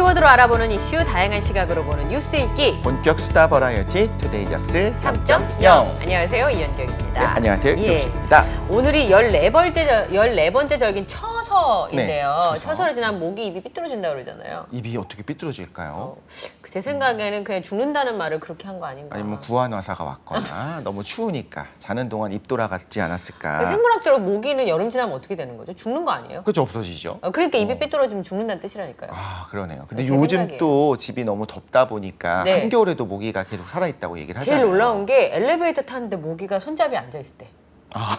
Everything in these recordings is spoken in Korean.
키워드로 알아보는 이슈, 다양한 시각으로 보는 뉴스 읽기. 본격 수다 버라이어티 투데이 잡스 3.0. 3.0. 안녕하세요, 이현경입니다. 네, 안녕하세요, 예. 유씨입니다. 오늘이 14번째 절긴 처서인데요. 네, 처서. 처서를 지나면 목이 입이 삐뚤어진다고 그러잖아요. 입이 어떻게 삐뚤어질까요? 제 생각에는 그냥 죽는다는 말을 그렇게 한 거 아닌가. 아니면 구안화사가 왔거나 너무 추우니까 자는 동안 입 돌아갔지 않았을까. 생물학적으로 모기는 여름 지나면 어떻게 되는 거죠? 죽는 거 아니에요? 그죠, 없어지죠. 그러니까 입이 삐뚤어지면 죽는다는 뜻이라니까요. 아, 그러네요. 근데 제 요즘 생각이에요. 또 집이 너무 덥다 보니까 네. 한겨울에도 모기가 계속 살아있다고 얘기를 제일 하잖아요. 놀라운 게 엘리베이터 타는데 모기가 손잡이에 앉아있을 때. 아,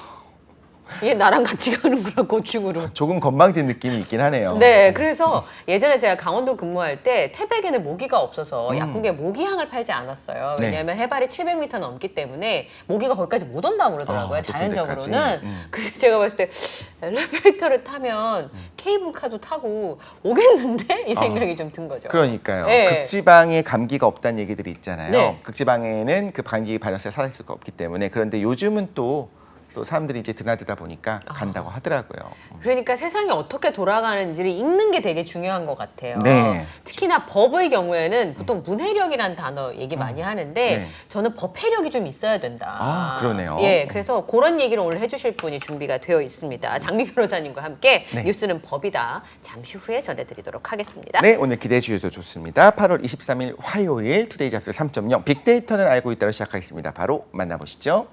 얘 나랑 같이 가는구나, 고충으로. 조금 건방진 느낌이 있긴 하네요. 네, 그래서 예전에 제가 강원도 근무할 때 태백에는 모기가 없어서 음. 약국에 모기향을 팔지 않았어요. 네. 왜냐하면 해발이 700m 넘기 때문에 모기가 거기까지 못 온다고 그러더라고요. 높은 자연적으로는. 데까지. 그래서 제가 봤을 때 엘리베이터를 타면 케이블카도 타고 오겠는데? 이 생각이 좀 든 거죠. 그러니까요. 네. 극지방에 감기가 없다는 얘기들이 있잖아요. 네. 극지방에는 그 감기 바이러스가 살아있을 수가 없기 때문에. 그런데 요즘은 또 사람들이 이제 드나드다 보니까 간다고 하더라고요. 그러니까 세상이 어떻게 돌아가는지를 읽는 게 되게 중요한 것 같아요. 네. 특히나 법의 경우에는 보통 문해력이라는 단어 얘기 많이 하는데 네. 저는 법해력이 좀 있어야 된다. 아, 그러네요. 예, 그래서 그런 얘기를 오늘 해주실 분이 준비가 되어 있습니다. 장미 변호사님과 함께 네. 뉴스는 법이다. 잠시 후에 전해드리도록 하겠습니다. 네, 오늘 기대해 주셔도 좋습니다. 8월 23일 화요일 투데이 잡스 3.0 빅데이터는 알고 있다로 시작하겠습니다. 바로 만나보시죠.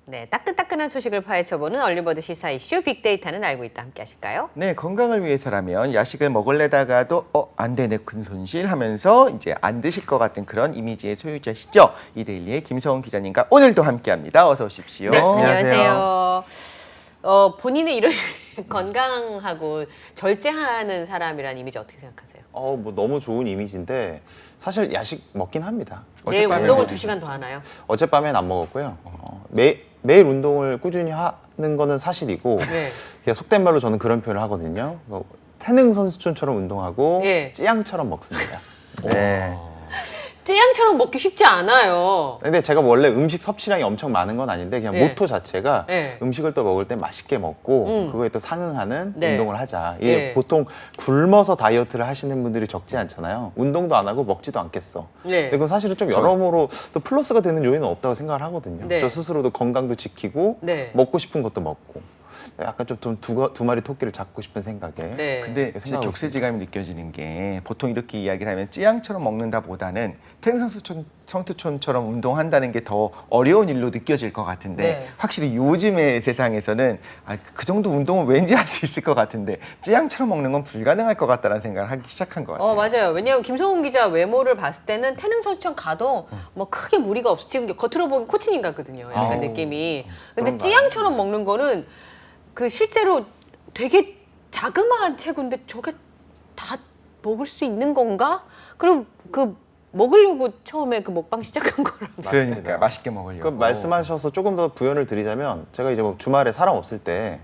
네, 따끈따끈한 소식을 파헤쳐보는 얼리버드 시사 이슈 빅데이터는 알고 있다. 함께 하실까요? 네, 건강을 위해서라면 야식을 먹으려다가도 안 되네, 큰 손실 하면서 이제 안 드실 것 같은 그런 이미지의 소유자시죠. 이데일리의 김성훈 기자님과 오늘도 함께합니다. 어서 오십시오. 네, 안녕하세요. 본인의 이런 건강하고 절제하는 사람이라는 이미지 어떻게 생각하세요? 뭐 너무 좋은 이미지인데 사실 야식 먹긴 합니다. 내일 어젯밤에 운동을 뭐 2시간 더 하나요? 어젯밤엔 안 먹었고요. 매일 운동을 꾸준히 하는 거는 사실이고 네. 그냥 속된 말로 저는 그런 표현을 하거든요. 태능 선수촌처럼 운동하고 예. 찌양처럼 먹습니다. 네. 찌양처럼 먹기 쉽지 않아요. 근데 제가 원래 음식 섭취량이 엄청 많은 건 아닌데 그냥 네. 모토 자체가 네. 음식을 또 먹을 때 맛있게 먹고 그거에 또 상응하는 네. 운동을 하자. 이게 네. 보통 굶어서 다이어트를 하시는 분들이 적지 않잖아요. 운동도 안 하고 먹지도 않겠어. 네. 근데 그건 사실은 좀 여러모로 또 플러스가 되는 요인은 없다고 생각을 하거든요. 네. 저 스스로도 건강도 지키고 네. 먹고 싶은 것도 먹고 약간 좀 두 마리 토끼를 잡고 싶은 생각에 네. 근데 진짜 생각하고 격세지감이 느껴지는 게 보통 이렇게 이야기를 하면 찌양처럼 먹는다보다는 성투촌처럼 운동한다는 게 더 어려운 일로 느껴질 것 같은데 네. 확실히 요즘의 세상에서는 그 정도 운동은 왠지 할 수 있을 것 같은데 찌양처럼 먹는 건 불가능할 것 같다는 생각을 하기 시작한 것 같아요. 맞아요. 왜냐하면 김성훈 기자 외모를 봤을 때는 태능 선수촌 가도 뭐 크게 무리가 없어. 지금 겉으로 보기 코치님 같거든요. 약간 아우, 느낌이. 근데 그런가요? 찌양처럼 먹는 거는 그 실제로 되게 자그마한 체구인데 저게 다 먹을 수 있는 건가? 그럼 그 먹으려고 처음에 그 먹방 시작한 거라고. 그러니까 맛있게 먹으려고. 그 말씀하셔서 조금 더 부연을 드리자면 제가 이제 뭐 주말에 사람 없을 때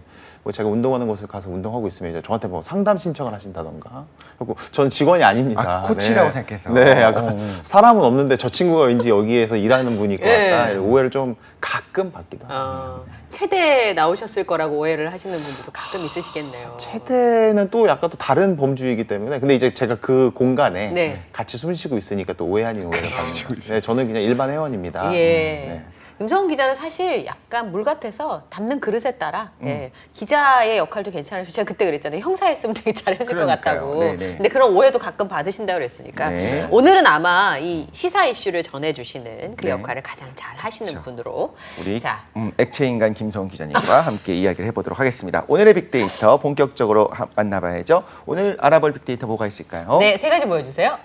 뭐 제가 운동하는 곳을 가서 운동하고 있으면 이제 저한테 뭐 상담 신청을 하신다던가 그리고 전 직원이 아닙니다. 코치라고 네. 생각해서. 네, 약간 사람은 없는데 저 친구가 왠지 여기에서 일하는 분일 것 네. 같다 이런 오해를 좀 가끔 받기도 합니다. 체대 나오셨을 거라고 오해를 하시는 분들도 가끔 있으시겠네요. 체대는 또 약간 또 다른 범주이기 때문에 근데 이제 제가 그 공간에 네. 같이 숨 쉬고 있으니까 또 오해 아닌 오해를 받는 거예요. 네, 저는 그냥 일반 회원입니다. 예. 네. 김성훈 기자는 사실 약간 물 같아서 담는 그릇에 따라 예, 기자의 역할도 괜찮으시고 제가 그때 그랬잖아요. 형사했으면 되게 잘했을 것 그러니까요. 같다고. 네네. 근데 그런 오해도 가끔 받으신다고 그랬으니까 네. 오늘은 아마 이 시사 이슈를 전해주시는 그 네. 역할을 가장 잘 하시는 그렇죠. 분으로 우리 자, 액체인간 김성훈 기자님과 함께 이야기를 해보도록 하겠습니다. 오늘의 빅데이터 본격적으로 만나봐야죠. 오늘 알아볼 빅데이터 뭐가 있을까요? 네, 세 가지 보여주세요.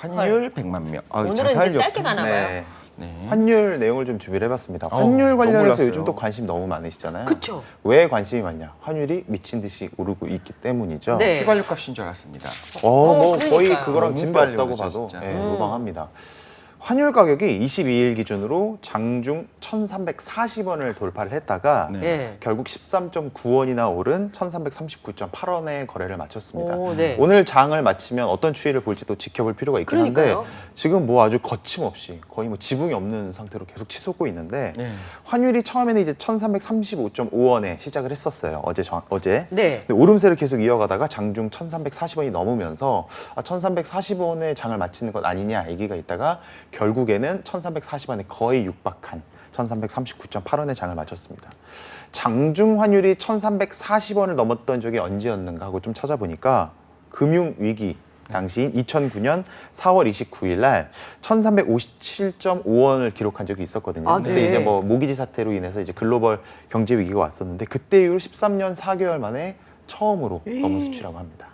환율 100만 명. 오늘은 자살력. 좀 짧게 가나 봐요. 네. 네. 환율 내용을 좀 준비를 해봤습니다. 환율 너무 관련해서 몰랐어요. 요즘 또 관심 너무 많으시잖아요. 그쵸. 왜 관심이 많냐? 환율이 미친 듯이 오르고 있기 때문이죠. 네. 휘발유 값인 줄 알았습니다. 뭐 그러니까요. 거의 그거랑 너무 진배 빨리 없다고 오르죠, 봐도 진짜. 예, 무방합니다. 환율 가격이 22일 기준으로 장중 1,340원을 돌파를 했다가 네. 네. 결국 13.9원이나 오른 1,339.8원에 거래를 마쳤습니다. 오, 네. 오늘 장을 마치면 어떤 추이를 볼지 또 지켜볼 필요가 있긴 한데 그러니까요. 지금 뭐 아주 거침없이 거의 뭐 지붕이 없는 상태로 계속 치솟고 있는데 네. 환율이 처음에는 이제 1,335.5원에 시작을 했었어요. 어제. 네. 근데 오름세를 계속 이어가다가 장중 1,340원이 넘으면서 1,340원에 장을 마치는 것 아니냐 얘기가 있다가 결국에는 1,340원에 거의 육박한 1,339.8원에 장을 마쳤습니다. 장중 환율이 1,340원을 넘었던 적이 언제였는가 하고 좀 찾아보니까 금융위기 당시인 2009년 4월 29일 날 1,357.5원을 기록한 적이 있었거든요. 아, 그때 네. 이제 뭐 모기지 사태로 인해서 이제 글로벌 경제 위기가 왔었는데 그때 이후로 13년 4개월 만에 처음으로 넘은 수치라고 합니다.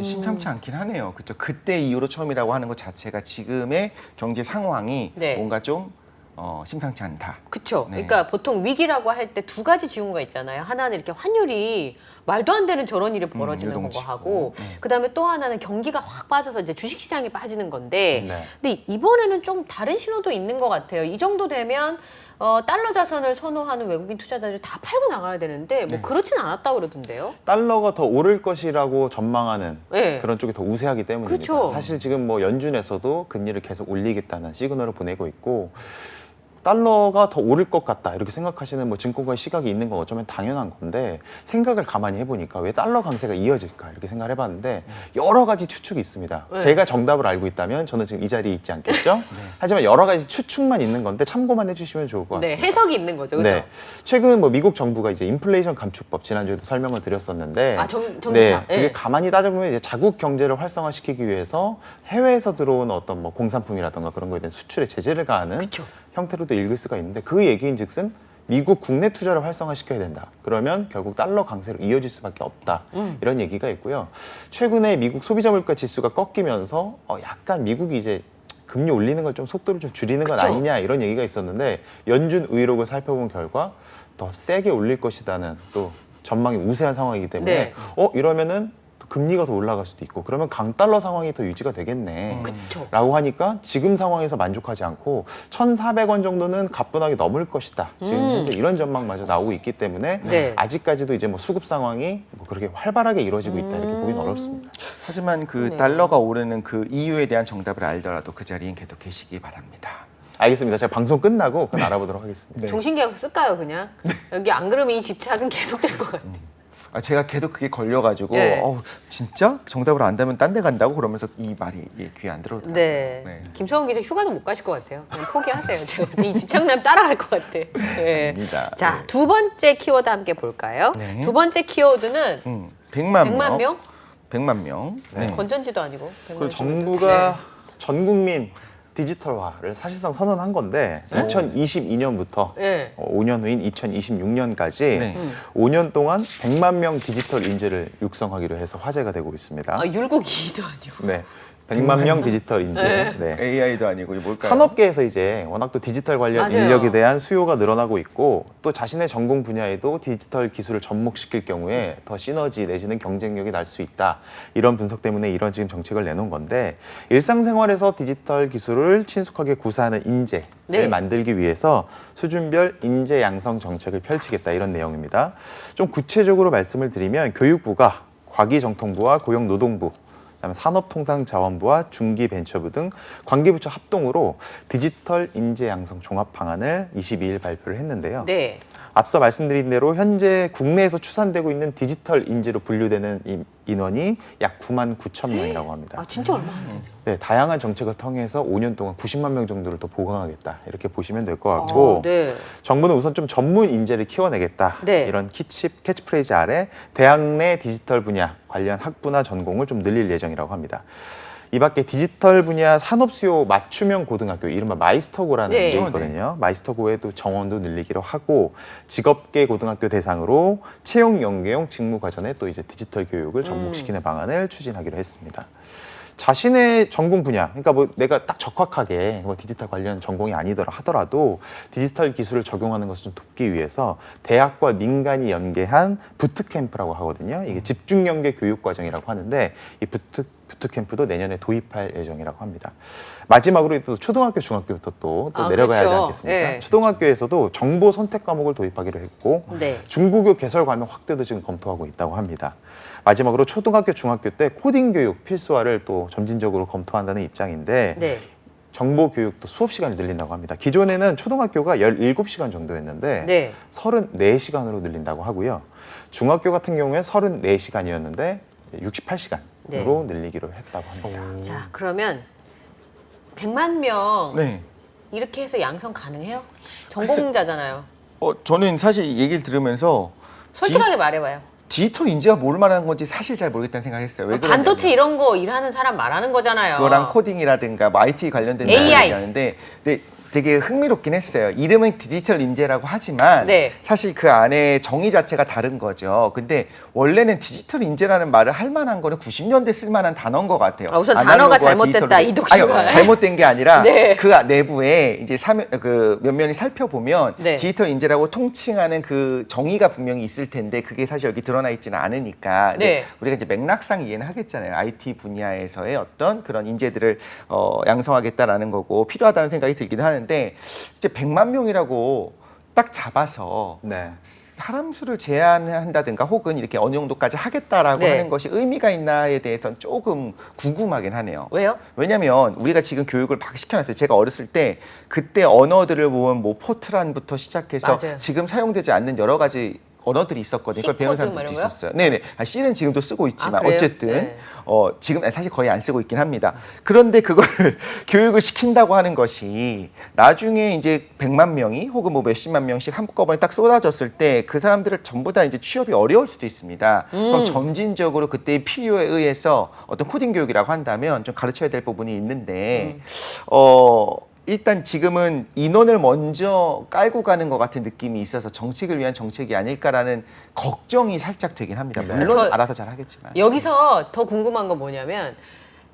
심상치 않긴 하네요. 그렇죠. 그때 이후로 처음이라고 하는 것 자체가 지금의 경제 상황이 네. 뭔가 좀 심상치 않다. 그렇죠. 네. 그러니까 보통 위기라고 할 때 두 가지 징후가 있잖아요. 하나는 이렇게 환율이 말도 안 되는 저런 일이 벌어지는 거 요동치고. 하고, 네. 그다음에 또 하나는 경기가 확 빠져서 이제 주식 시장이 빠지는 건데, 네. 근데 이번에는 좀 다른 신호도 있는 것 같아요. 이 정도 되면 달러 자산을 선호하는 외국인 투자자들이 다 팔고 나가야 되는데 뭐 네. 그렇진 않았다고 그러던데요. 달러가 더 오를 것이라고 전망하는 네. 그런 쪽이 더 우세하기 때문입니다. 그렇죠. 사실 지금 뭐 연준에서도 금리를 계속 올리겠다는 시그널을 보내고 있고 달러가 더 오를 것 같다 이렇게 생각하시는 뭐 증권가의 시각이 있는 건 어쩌면 당연한 건데 생각을 가만히 해보니까 왜 달러 강세가 이어질까 이렇게 생각을 해봤는데 여러 가지 추측이 있습니다. 네. 제가 정답을 알고 있다면 저는 지금 이 자리에 있지 않겠죠? 하지만 여러 가지 추측만 있는 건데 참고만 해주시면 좋을 것 네, 같습니다. 해석이 있는 거죠. 그렇죠? 네, 최근 뭐 미국 정부가 이제 인플레이션 감축법 지난주에도 설명을 드렸었는데, 정부차. 네, 네. 그게 가만히 따져보면 이제 자국 경제를 활성화시키기 위해서 해외에서 들어오는 어떤 뭐 공산품이라든가 그런 거에 대한 수출에 제재를 가하는 그쵸. 형태로도 읽을 수가 있는데 그 얘기인즉슨 미국 국내 투자를 활성화시켜야 된다. 그러면 결국 달러 강세로 이어질 수밖에 없다. 이런 얘기가 있고요. 최근에 미국 소비자 물가 지수가 꺾이면서 약간 미국이 이제 금리 올리는 걸 좀 속도를 좀 줄이는 건 그쵸. 아니냐 이런 얘기가 있었는데 연준 의록을 살펴본 결과 더 세게 올릴 것이라는 또 전망이 우세한 상황이기 때문에 네. 이러면은 또 금리가 더 올라갈 수도 있고 그러면 강달러 상황이 더 유지가 되겠네. 그렇죠. 라고 하니까 지금 상황에서 만족하지 않고 1,400원 정도는 가뿐하게 넘을 것이다. 지금 현재 이런 전망마저 나오고 있기 때문에 네. 아직까지도 이제 뭐 수급 상황이 뭐 그렇게 활발하게 이루어지고 있다 이렇게 보기는 어렵습니다. 하지만 그 그러네요. 달러가 오르는 그 이유에 대한 정답을 알더라도 그 자리엔 계속 계시기 바랍니다. 알겠습니다. 제가 방송 끝나고 그건 알아보도록 하겠습니다. 네. 종신계약서 쓸까요, 그냥? 여기 안 그러면 이 집착은 계속될 것 같아요. 제가 계속 그게 걸려가지고 네. 진짜 정답을 안다면 딴 데 간다고 그러면서 이 말이 귀에 안 들어오더라고요. 네. 김성훈 기자 휴가는 못 가실 것 같아요. 그냥 포기하세요. 제가 이 집착남 따라갈 것 같아. 네. 아닙니다. 자, 네. 두 번째 키워드 함께 볼까요? 네. 두 번째 키워드는 100만 100만 명? 100만 명. 네. 건전지도 아니고. 100만 그리고 명. 정부가 전 국민 디지털화를 사실상 선언한 건데 2022년부터 네. 5년 후인 2026년까지 네. 5년 동안 100만 명 디지털 인재를 육성하기로 해서 화제가 되고 있습니다. 아, 율곡 2도 아니고. 네. 100만 명 디지털 인재. 네. 네. AI도 아니고 이게 뭘까요? 산업계에서 이제 워낙 또 디지털 관련 맞아요. 인력에 대한 수요가 늘어나고 있고 또 자신의 전공 분야에도 디지털 기술을 접목시킬 경우에 더 시너지 내지는 경쟁력이 날 수 있다. 이런 분석 때문에 이런 지금 정책을 내놓은 건데 일상생활에서 디지털 기술을 친숙하게 구사하는 인재를 네. 만들기 위해서 수준별 인재 양성 정책을 펼치겠다 이런 내용입니다. 좀 구체적으로 말씀을 드리면 교육부가 과기정통부와 고용노동부 그다음에 산업통상자원부와 중기벤처부 등 관계부처 합동으로 디지털 인재 양성 종합 방안을 22일 발표를 했는데요. 네. 앞서 말씀드린 대로 현재 국내에서 추산되고 있는 디지털 인재로 분류되는 인원이 약 9만 9천 명이라고 합니다. 아, 진짜 얼마 안 되네. 네, 다양한 정책을 통해서 5년 동안 90만 명 정도를 더 보강하겠다 이렇게 보시면 될 것 같고 네. 정부는 우선 좀 전문 인재를 키워내겠다 네. 이런 캐치프레이즈 아래 대학 내 디지털 분야 관련 학부나 전공을 좀 늘릴 예정이라고 합니다. 이 밖에 디지털 분야 산업 수요 맞춤형 고등학교 이른바 마이스터고라는 네. 게 있거든요. 마이스터고에 또 정원도 늘리기로 하고 직업계 고등학교 대상으로 채용 연계형 직무 과정에 또 이제 디지털 교육을 접목시키는 방안을 추진하기로 했습니다. 자신의 전공 분야, 그러니까 뭐 내가 딱 적확하게 뭐 디지털 관련 전공이 아니더라 하더라도 디지털 기술을 적용하는 것을 좀 돕기 위해서 대학과 민간이 연계한 부트캠프라고 하거든요. 이게 집중 연계 교육 과정이라고 하는데 이 부트캠프도 내년에 도입할 예정이라고 합니다. 마지막으로 또 초등학교, 중학교부터 또 내려가야 하지 그렇죠. 않겠습니까? 예. 초등학교에서도 정보 선택 과목을 도입하기로 했고 네. 중국어 개설 과목 확대도 지금 검토하고 있다고 합니다. 마지막으로 초등학교, 중학교 때 코딩 교육 필수화를 또 점진적으로 검토한다는 입장인데 네. 정보 교육도 수업 시간을 늘린다고 합니다. 기존에는 초등학교가 17시간 정도였는데 네. 34시간으로 늘린다고 하고요. 중학교 같은 경우에 34시간이었는데 68시간으로 네. 늘리기로 했다고 합니다. 자, 그러면 100만 명 네. 이렇게 해서 양성 가능해요? 전공자잖아요. 저는 사실 이 얘기를 들으면서 솔직하게 말해봐요. 디지털 인재가 뭘 말하는 건지 사실 잘 모르겠다는 생각했어요. 왜 그러냐면 반도체 이런 거 일하는 사람 말하는 거잖아요. 그거랑 코딩이라든가 뭐 IT 관련된 AI. 얘기하는데 근데 되게 흥미롭긴 했어요. 이름은 디지털 인재라고 하지만 네. 사실 그 안에 정의 자체가 다른 거죠. 근데 원래는 디지털 인재라는 말을 할 만한 거는 90년대 쓸 만한 단어인 것 같아요. 우선 단어가 아날로그와 잘못됐다, 디지털 인재. 이독 씨가. 아니요, 잘못된 게 아니라 네. 그 내부에 이제 몇 면이 살펴보면 네. 디지털 인재라고 통칭하는 그 정의가 분명히 있을 텐데 그게 사실 여기 드러나 있지는 않으니까 네. 우리가 이제 맥락상 이해는 하겠잖아요. IT 분야에서의 어떤 그런 인재들을 양성하겠다라는 거고 필요하다는 생각이 들긴 하는데 이제 100만 명이라고 딱 잡아서 네. 사람 수를 제한한다든가 혹은 이렇게 어느 정도까지 하겠다라고 네. 하는 것이 의미가 있나에 대해서는 조금 궁금하긴 하네요. 왜요? 왜냐면 우리가 지금 교육을 막 시켜놨어요. 제가 어렸을 때 그때 언어들을 보면 뭐 포트란부터 시작해서 맞아요. 지금 사용되지 않는 여러 가지 언어들이 있었거든요. 그걸 배우는 C 코드 뭐 사람들도 이런 거요? 있었어요. 네네. C는 지금도 쓰고 있지만 그래요? 어쨌든 네. 지금 사실 거의 안 쓰고 있긴 합니다. 그런데 그걸 교육을 시킨다고 하는 것이 나중에 이제 100만 명이 혹은 뭐 몇십만 명씩 한꺼번에 딱 쏟아졌을 때 그 사람들을 전부 다 이제 취업이 어려울 수도 있습니다. 그럼 점진적으로 그때의 필요에 의해서 어떤 코딩 교육이라고 한다면 좀 가르쳐야 될 부분이 있는데 일단 지금은 인원을 먼저 깔고 가는 것 같은 느낌이 있어서 정책을 위한 정책이 아닐까라는 걱정이 살짝 되긴 합니다. 물론 저- 알아서 잘 하겠지만. 여기서 더 궁금한 건 뭐냐면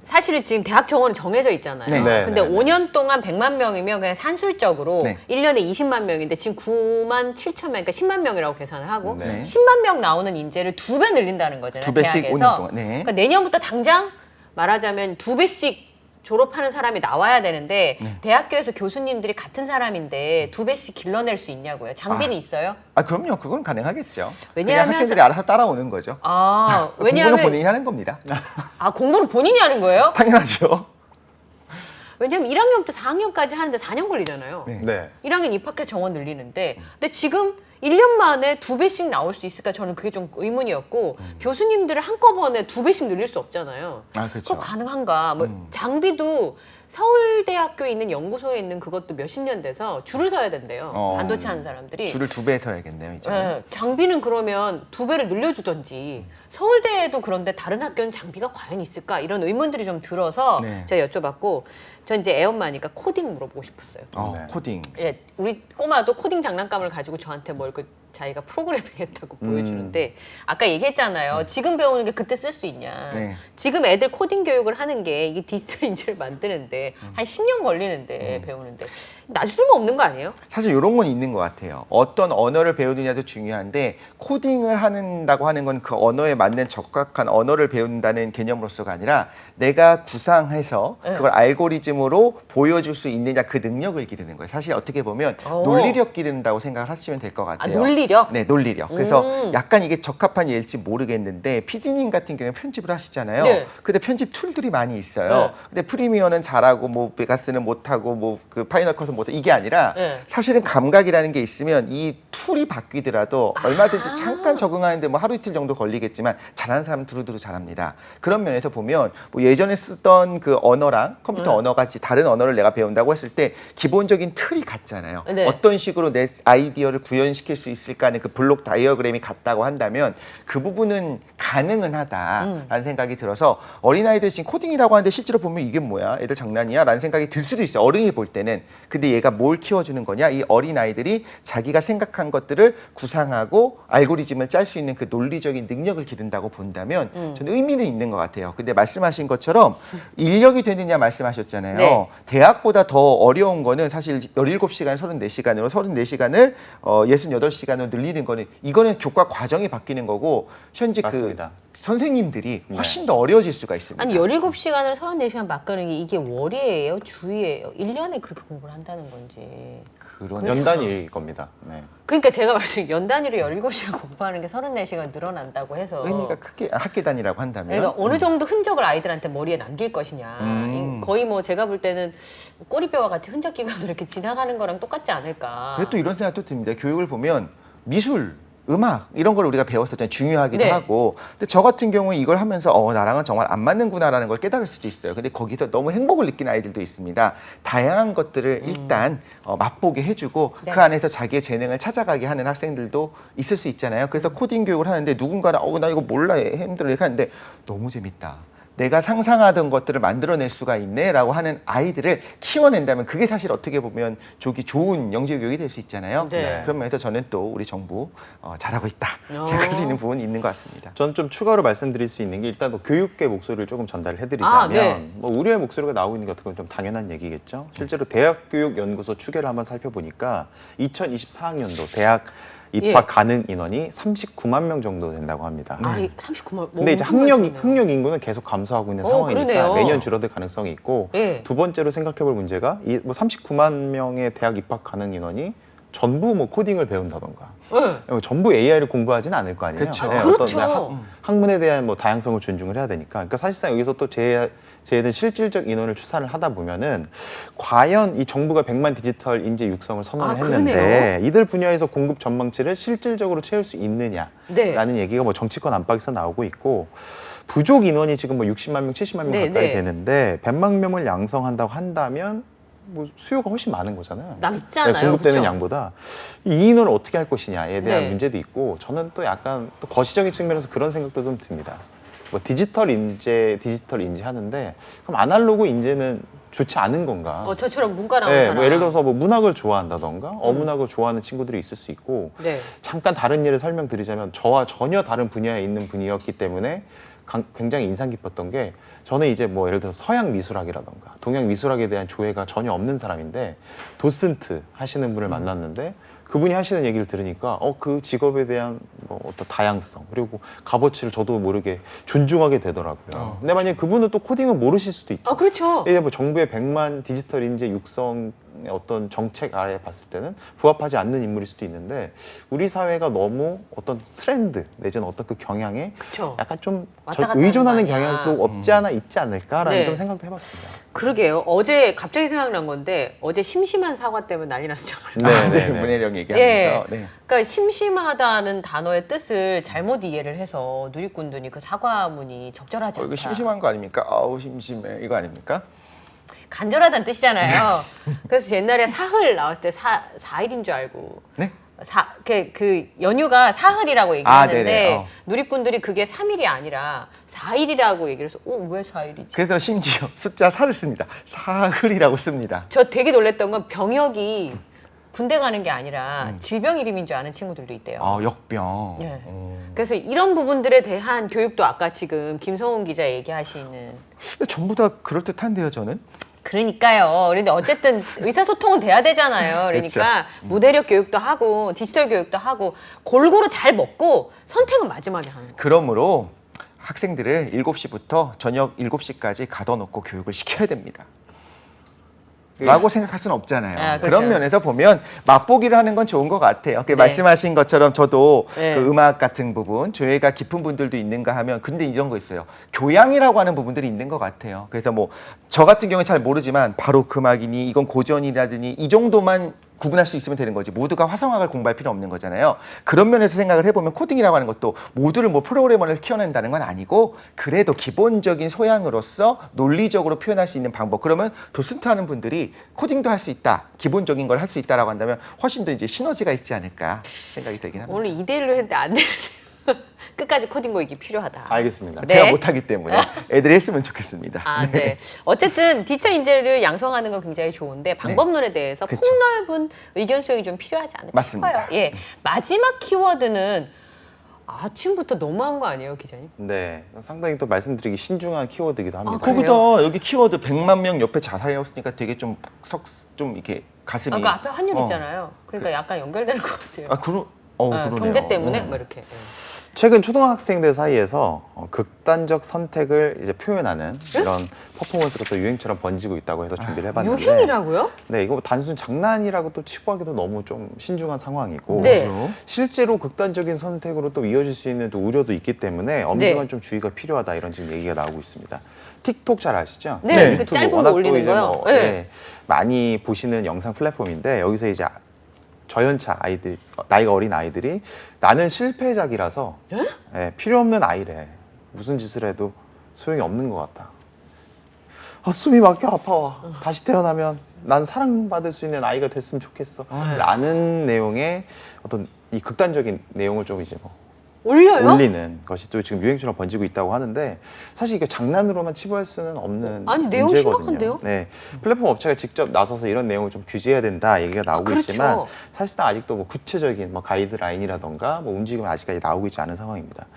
사실은 지금 대학 정원은 정해져 있잖아요. 네. 네, 근데 네, 네. 5년 동안 100만 명이면 그냥 산술적으로 네. 1년에 20만 명인데 지금 9만 7천 명, 그러니까 10만 명이라고 계산을 하고 네. 10만 명 나오는 인재를 2배 늘린다는 거잖아요. 2배씩 대학에서. 5년 동안. 네. 그러니까 내년부터 당장 말하자면 2배씩 졸업하는 사람이 나와야 되는데 네. 대학교에서 교수님들이 같은 사람인데 2배씩 길러낼 수 있냐고요. 장비는 있어요? 그럼요. 그건 가능하겠죠. 왜냐하면 그냥 학생들이 알아서 따라오는 거죠. 아, 공부는 왜냐하면 본인이 하는 겁니다. 공부를 본인이 하는 거예요? 당연하죠. 왜냐면 1학년부터 4학년까지 하는데 4년 걸리잖아요. 네. 네. 1학년 입학해 정원 늘리는데 근데 지금 1년 만에 2배씩 나올 수 있을까 저는 그게 좀 의문이었고 교수님들을 한꺼번에 2배씩 늘릴 수 없잖아요. 그렇죠. 그거 가능한가? 뭐 장비도 서울대학교에 있는 연구소에 있는 그것도 몇십 년 돼서 줄을 서야 된대요. 반도체 하는 사람들이. 줄을 2배 서야겠네요, 이제. 네, 장비는 그러면 2배를 늘려주던지 서울대에도 그런데 다른 학교는 장비가 과연 있을까 이런 의문들이 좀 들어서 네. 제가 여쭤봤고 전 이제 애엄마니까 코딩 물어보고 싶었어요. 네. 코딩. 예, 우리 꼬마도 코딩 장난감을 가지고 저한테 뭘 자기가 프로그래밍 했다고 보여주는데 아까 얘기했잖아요. 지금 배우는 게 그때 쓸 수 있냐. 네. 지금 애들 코딩 교육을 하는 게 이게 디지털 인재를 만드는데 한 10년 걸리는데 배우는데 아주 쓸모없는 거 아니에요? 사실 이런 건 있는 것 같아요. 어떤 언어를 배우느냐도 중요한데 코딩을 한다고 하는 건 그 언어에 맞는 적합한 언어를 배운다는 개념으로서가 아니라 내가 구상해서 네. 그걸 알고리즘으로 보여줄 수 있느냐 그 능력을 기르는 거예요. 사실 어떻게 보면 오. 논리력 기른다고 생각을 하시면 될 것 아, 같아요. 논리력? 네, 논리력. 그래서 약간 이게 적합한 예일지 모르겠는데 PD님 같은 경우에 편집을 하시잖아요. 네. 근데 편집 툴들이 많이 있어요. 네. 근데 프리미어는 잘하고 뭐 베가스는 못하고 뭐 그 파이널 컷은 못하고 이게 아니라 네. 사실은 감각이라는 게 있으면 이 툴이 바뀌더라도 얼마든지 잠깐 적응하는데 뭐 하루 이틀 정도 걸리겠지만 잘하는 사람은 두루두루 잘합니다. 그런 면에서 보면 뭐 예전에 쓰던 그 언어랑 컴퓨터 언어가 다른 언어를 내가 배운다고 했을 때 기본적인 틀이 같잖아요. 네. 어떤 식으로 내 아이디어를 구현시킬 수 있을까 하는 그 블록 다이어그램이 같다고 한다면 그 부분은 가능은 하다라는 생각이 들어서 어린아이들 지금 코딩이라고 하는데 실제로 보면 이게 뭐야? 애들 장난이야? 라는 생각이 들 수도 있어요. 어른이 볼 때는. 근데 얘가 뭘 키워주는 거냐? 이 어린아이들이 자기가 생각한 것들을 구상하고 알고리즘을 짤 수 있는 그 논리적인 능력을 기른다고 본다면 저는 의미는 있는 것 같아요. 근데 말씀하신 것처럼 인력이 되느냐 말씀하셨잖아요. 네. 대학보다 더 어려운 거는 사실 17시간, 34시간으로 34시간을 68시간으로 늘리는 거는 이거는 교과 과정이 바뀌는 거고 현재 맞습니다. 그 선생님들이 훨씬 더 어려워질 수가 있습니다. 아니 17시간을 34시간 맞가는 게 이게 월이에요? 주예요? 1년에 그렇게 공부를 한다는 건지. 그런 연단일 겁니다. 네. 그러니까 제가 말씀 연 단위로 17시간 공부하는 게 34시간 늘어난다고 해서 의미가 크게 학기 단위라고 한다면 그러니까 어느 정도 흔적을 아이들한테 머리에 남길 것이냐. 거의 뭐 제가 볼 때는 꼬리뼈와 같이 흔적 기관으로 이렇게 지나가는 거랑 똑같지 않을까. 근데 또 이런 생각도 듭니다. 교육을 보면 미술, 음악 이런 걸 우리가 배웠었잖아요. 중요하기도 네. 하고. 근데 저 같은 경우는 이걸 하면서 나랑은 정말 안 맞는구나라는 걸 깨달을 수도 있어요. 근데 거기서 너무 행복을 느끼는 아이들도 있습니다. 다양한 것들을 일단 맛보게 해주고 네. 그 안에서 자기의 재능을 찾아가게 하는 학생들도 있을 수 있잖아요. 그래서 코딩 교육을 하는데 누군가는 나 이거 몰라 힘들어 이렇게 하는데 너무 재밌다. 내가 상상하던 것들을 만들어낼 수가 있네라고 하는 아이들을 키워낸다면 그게 사실 어떻게 보면 좋은 영재 교육이 될 수 있잖아요. 네. 그런 면에서 저는 또 우리 정부 잘하고 있다 어. 생각할 수 있는 부분이 있는 것 같습니다. 전 좀 추가로 말씀드릴 수 있는 게 일단 또 교육계 목소리를 조금 전달해드리자면 아, 네. 뭐 우려의 목소리가 나오고 있는 게 어떻게 보면 좀 당연한 얘기겠죠. 실제로 대학교육연구소 추계를 한번 살펴보니까 2024학년도 대학 입학 예. 가능 인원이 39만 명 정도 된다고 합니다. 아, 39만. 근데 이제 학령 인구는 계속 감소하고 있는 상황이니까 그러네요. 매년 줄어들 가능성이 있고 예. 두 번째로 생각해볼 문제가 이 뭐 39만 명의 대학 입학 가능 인원이 전부 뭐 코딩을 배운다던가 네. 전부 AI를 공부하지는 않을 거 아니에요. 그렇죠. 그렇죠. 학문에 대한 뭐 다양성을 존중을 해야 되니까. 그러니까 사실상 여기서 또 저희는 실질적 인원을 추산을 하다 보면은 과연 이 정부가 100만 디지털 인재 육성을 선언을 아, 했는데 그러네요. 이들 분야에서 공급 전망치를 실질적으로 채울 수 있느냐라는 네. 얘기가 뭐 정치권 안팎에서 나오고 있고 부족 인원이 지금 뭐 60만 명, 70만 명 네, 가까이 네. 되는데 100만 명을 양성한다고 한다면 뭐 수요가 훨씬 많은 거잖아요. 남잖아요. 공급되는 그쵸? 양보다 이 인원을 어떻게 할 것이냐에 대한 네. 문제도 있고 저는 또 약간 또 거시적인 측면에서 그런 생각도 좀 듭니다. 뭐 디지털 인재 하는데 그럼 아날로그 인재는 좋지 않은 건가? 저처럼 문과 나온 네, 사람. 뭐 예를 들어서 뭐 문학을 좋아한다던가 어문학을 좋아하는 친구들이 있을 수 있고 네. 잠깐 다른 예를 설명드리자면 저와 전혀 다른 분야에 있는 분이었기 때문에 굉장히 인상 깊었던 게 저는 이제 뭐 예를 들어서 서양 미술학이라던가 동양 미술학에 대한 조예가 전혀 없는 사람인데 도슨트 하시는 분을 만났는데 그분이 하시는 얘기를 들으니까 그 직업에 대한 뭐 어떤 다양성 그리고 값어치를 저도 모르게 존중하게 되더라고요. 근데 만약에 그분은 또 코딩을 모르실 수도 있죠. 그렇죠. 이제 뭐 정부의 100만 디지털 인재 육성의 어떤 정책 아래 봤을 때는 부합하지 않는 인물일 수도 있는데 우리 사회가 너무 어떤 트렌드 내지는 어떤 그 경향에 그쵸. 약간 좀 왔다 갔다 의존하는 하는 거 아니야. 경향도 없지 않아 있지 않을까라는 네. 좀 생각도 해봤습니다. 그러게요. 어제 갑자기 생각난 건데 어제 심심한 사과 때문에 난리 났잖아요. 네. 문해령 얘기하면서 네. 그러니까 심심하다는 단어의 뜻을 잘못 이해를 해서 누리꾼들이 그 사과문이 적절하지 않다. 이거 심심한 거 아닙니까? 아우 심심해 이거 아닙니까? 간절하다는 뜻이잖아요. 그래서 옛날에 사흘 나왔을 때 4일인 줄 알고 네? 그 연휴가 사흘이라고 아, 얘기하는데 네네. 누리꾼들이 그게 3일이 아니라 4일이라고 얘기를 해서 왜 4일이지? 그래서 심지어 숫자 4를 씁니다. 사흘이라고 씁니다. 저 되게 놀랬던 건 병역이 군대 가는 게 아니라 질병 이름인 줄 아는 친구들도 있대요. 역병. 예. 그래서 이런 부분들에 대한 교육도 아까 지금 김성훈 기자 얘기하시는 근데 전부 다 그럴듯한데요, 저는. 그러니까요. 그런데 어쨌든 의사소통은 돼야 되잖아요. 그러니까 무대력 교육도 하고 디지털 교육도 하고 골고루 잘 먹고 선택은 마지막에 하는 거. 그러므로 학생들을 7시부터 저녁 7시까지 가둬놓고 교육을 시켜야 됩니다. 라고 생각할 수는 없잖아요. 아, 그렇죠. 그런 면에서 보면 맛보기를 하는 건 좋은 것 같아요. 네. 말씀하신 것처럼 저도 네. 그 음악 같은 부분, 조예가 깊은 분들도 있는가 하면 근데 이런 거 있어요. 교양이라고 하는 부분들이 있는 것 같아요. 그래서 뭐 저 같은 경우는 잘 모르지만 바로 음악이니 이건 고전이라더니 이 정도만 구분할 수 있으면 되는 거지 모두가 화성학을 공부할 필요 없는 거잖아요. 그런 면에서 생각을 해보면 코딩이라고 하는 것도 모두를 뭐 프로그래머를 키워낸다는 건 아니고 그래도 기본적인 소양으로서 논리적으로 표현할 수 있는 방법. 그러면 도슨트 하는 분들이 코딩도 할 수 있다. 기본적인 걸 할 수 있다라고 한다면 훨씬 더 이제 시너지가 있지 않을까 생각이 들긴 합니다. 오늘 2대1로 했는데 안 되세요. 끝까지 코딩 고익이 필요하다. 알겠습니다. 네. 제가 못하기 때문에 애들이 했으면 좋겠습니다. 아, 네. 어쨌든 디지털 인재를 양성하는 건 굉장히 좋은데 방법론에 대해서 그렇죠. 폭넓은 의견 수용이 좀 필요하지 않을까 맞습니다. 싶어요. 예. 마지막 키워드는 아침부터 너무한 거 아니에요, 기자님? 네, 상당히 또 말씀드리기 신중한 키워드이기도 합니다. 그래요? 거기다 여기 키워드 100만 명 옆에 자살이었으니까 되게 좀 이렇게 가슴이. 아까 앞에 환율 있잖아요. 그러니까 약간 연결되는 것 같아요. 그러네요. 경제 때문에 뭐 이렇게. 예. 최근 초등학생들 사이에서 극단적 선택을 이제 표현하는 이런 퍼포먼스가 또 유행처럼 번지고 있다고 해서 준비를 해봤는데 유행이라고요? 네, 이거 단순 장난이라고 또 치부하기도 너무 좀 신중한 상황이고 네. 실제로 극단적인 선택으로 또 이어질 수 있는 또 우려도 있기 때문에 엄중한 좀 주의가 필요하다 이런 지금 얘기가 나오고 있습니다. 틱톡 잘 아시죠? 네, 그 틱톡이 짧은 거 워낙 또 올리는 이제 거요? 뭐, 네. 예, 많이 보시는 영상 플랫폼인데 여기서 이제 저연차 아이들이 나이가 어린 아이들이 나는 실패작이라서 필요 없는 아이래. 무슨 짓을 해도 소용이 없는 것 같아. 숨이 막혀 아파와. 다시 태어나면 난 사랑받을 수 있는 아이가 됐으면 좋겠어. 라는 내용의 어떤 이 극단적인 내용을 좀 이제 뭐 올려요? 올리는 것이 또 지금 유행처럼 번지고 있다고 하는데 사실 이게 장난으로만 치부할 수는 없는 아니, 내용 문제거든요. 심각한데요? 네, 플랫폼 업체가 직접 나서서 이런 내용을 좀 규제해야 된다 얘기가 나오고 그렇죠. 있지만 사실상 아직도 뭐 구체적인 뭐 가이드라인이라던가 뭐 움직임은 아직까지 나오고 있지 않은 상황입니다.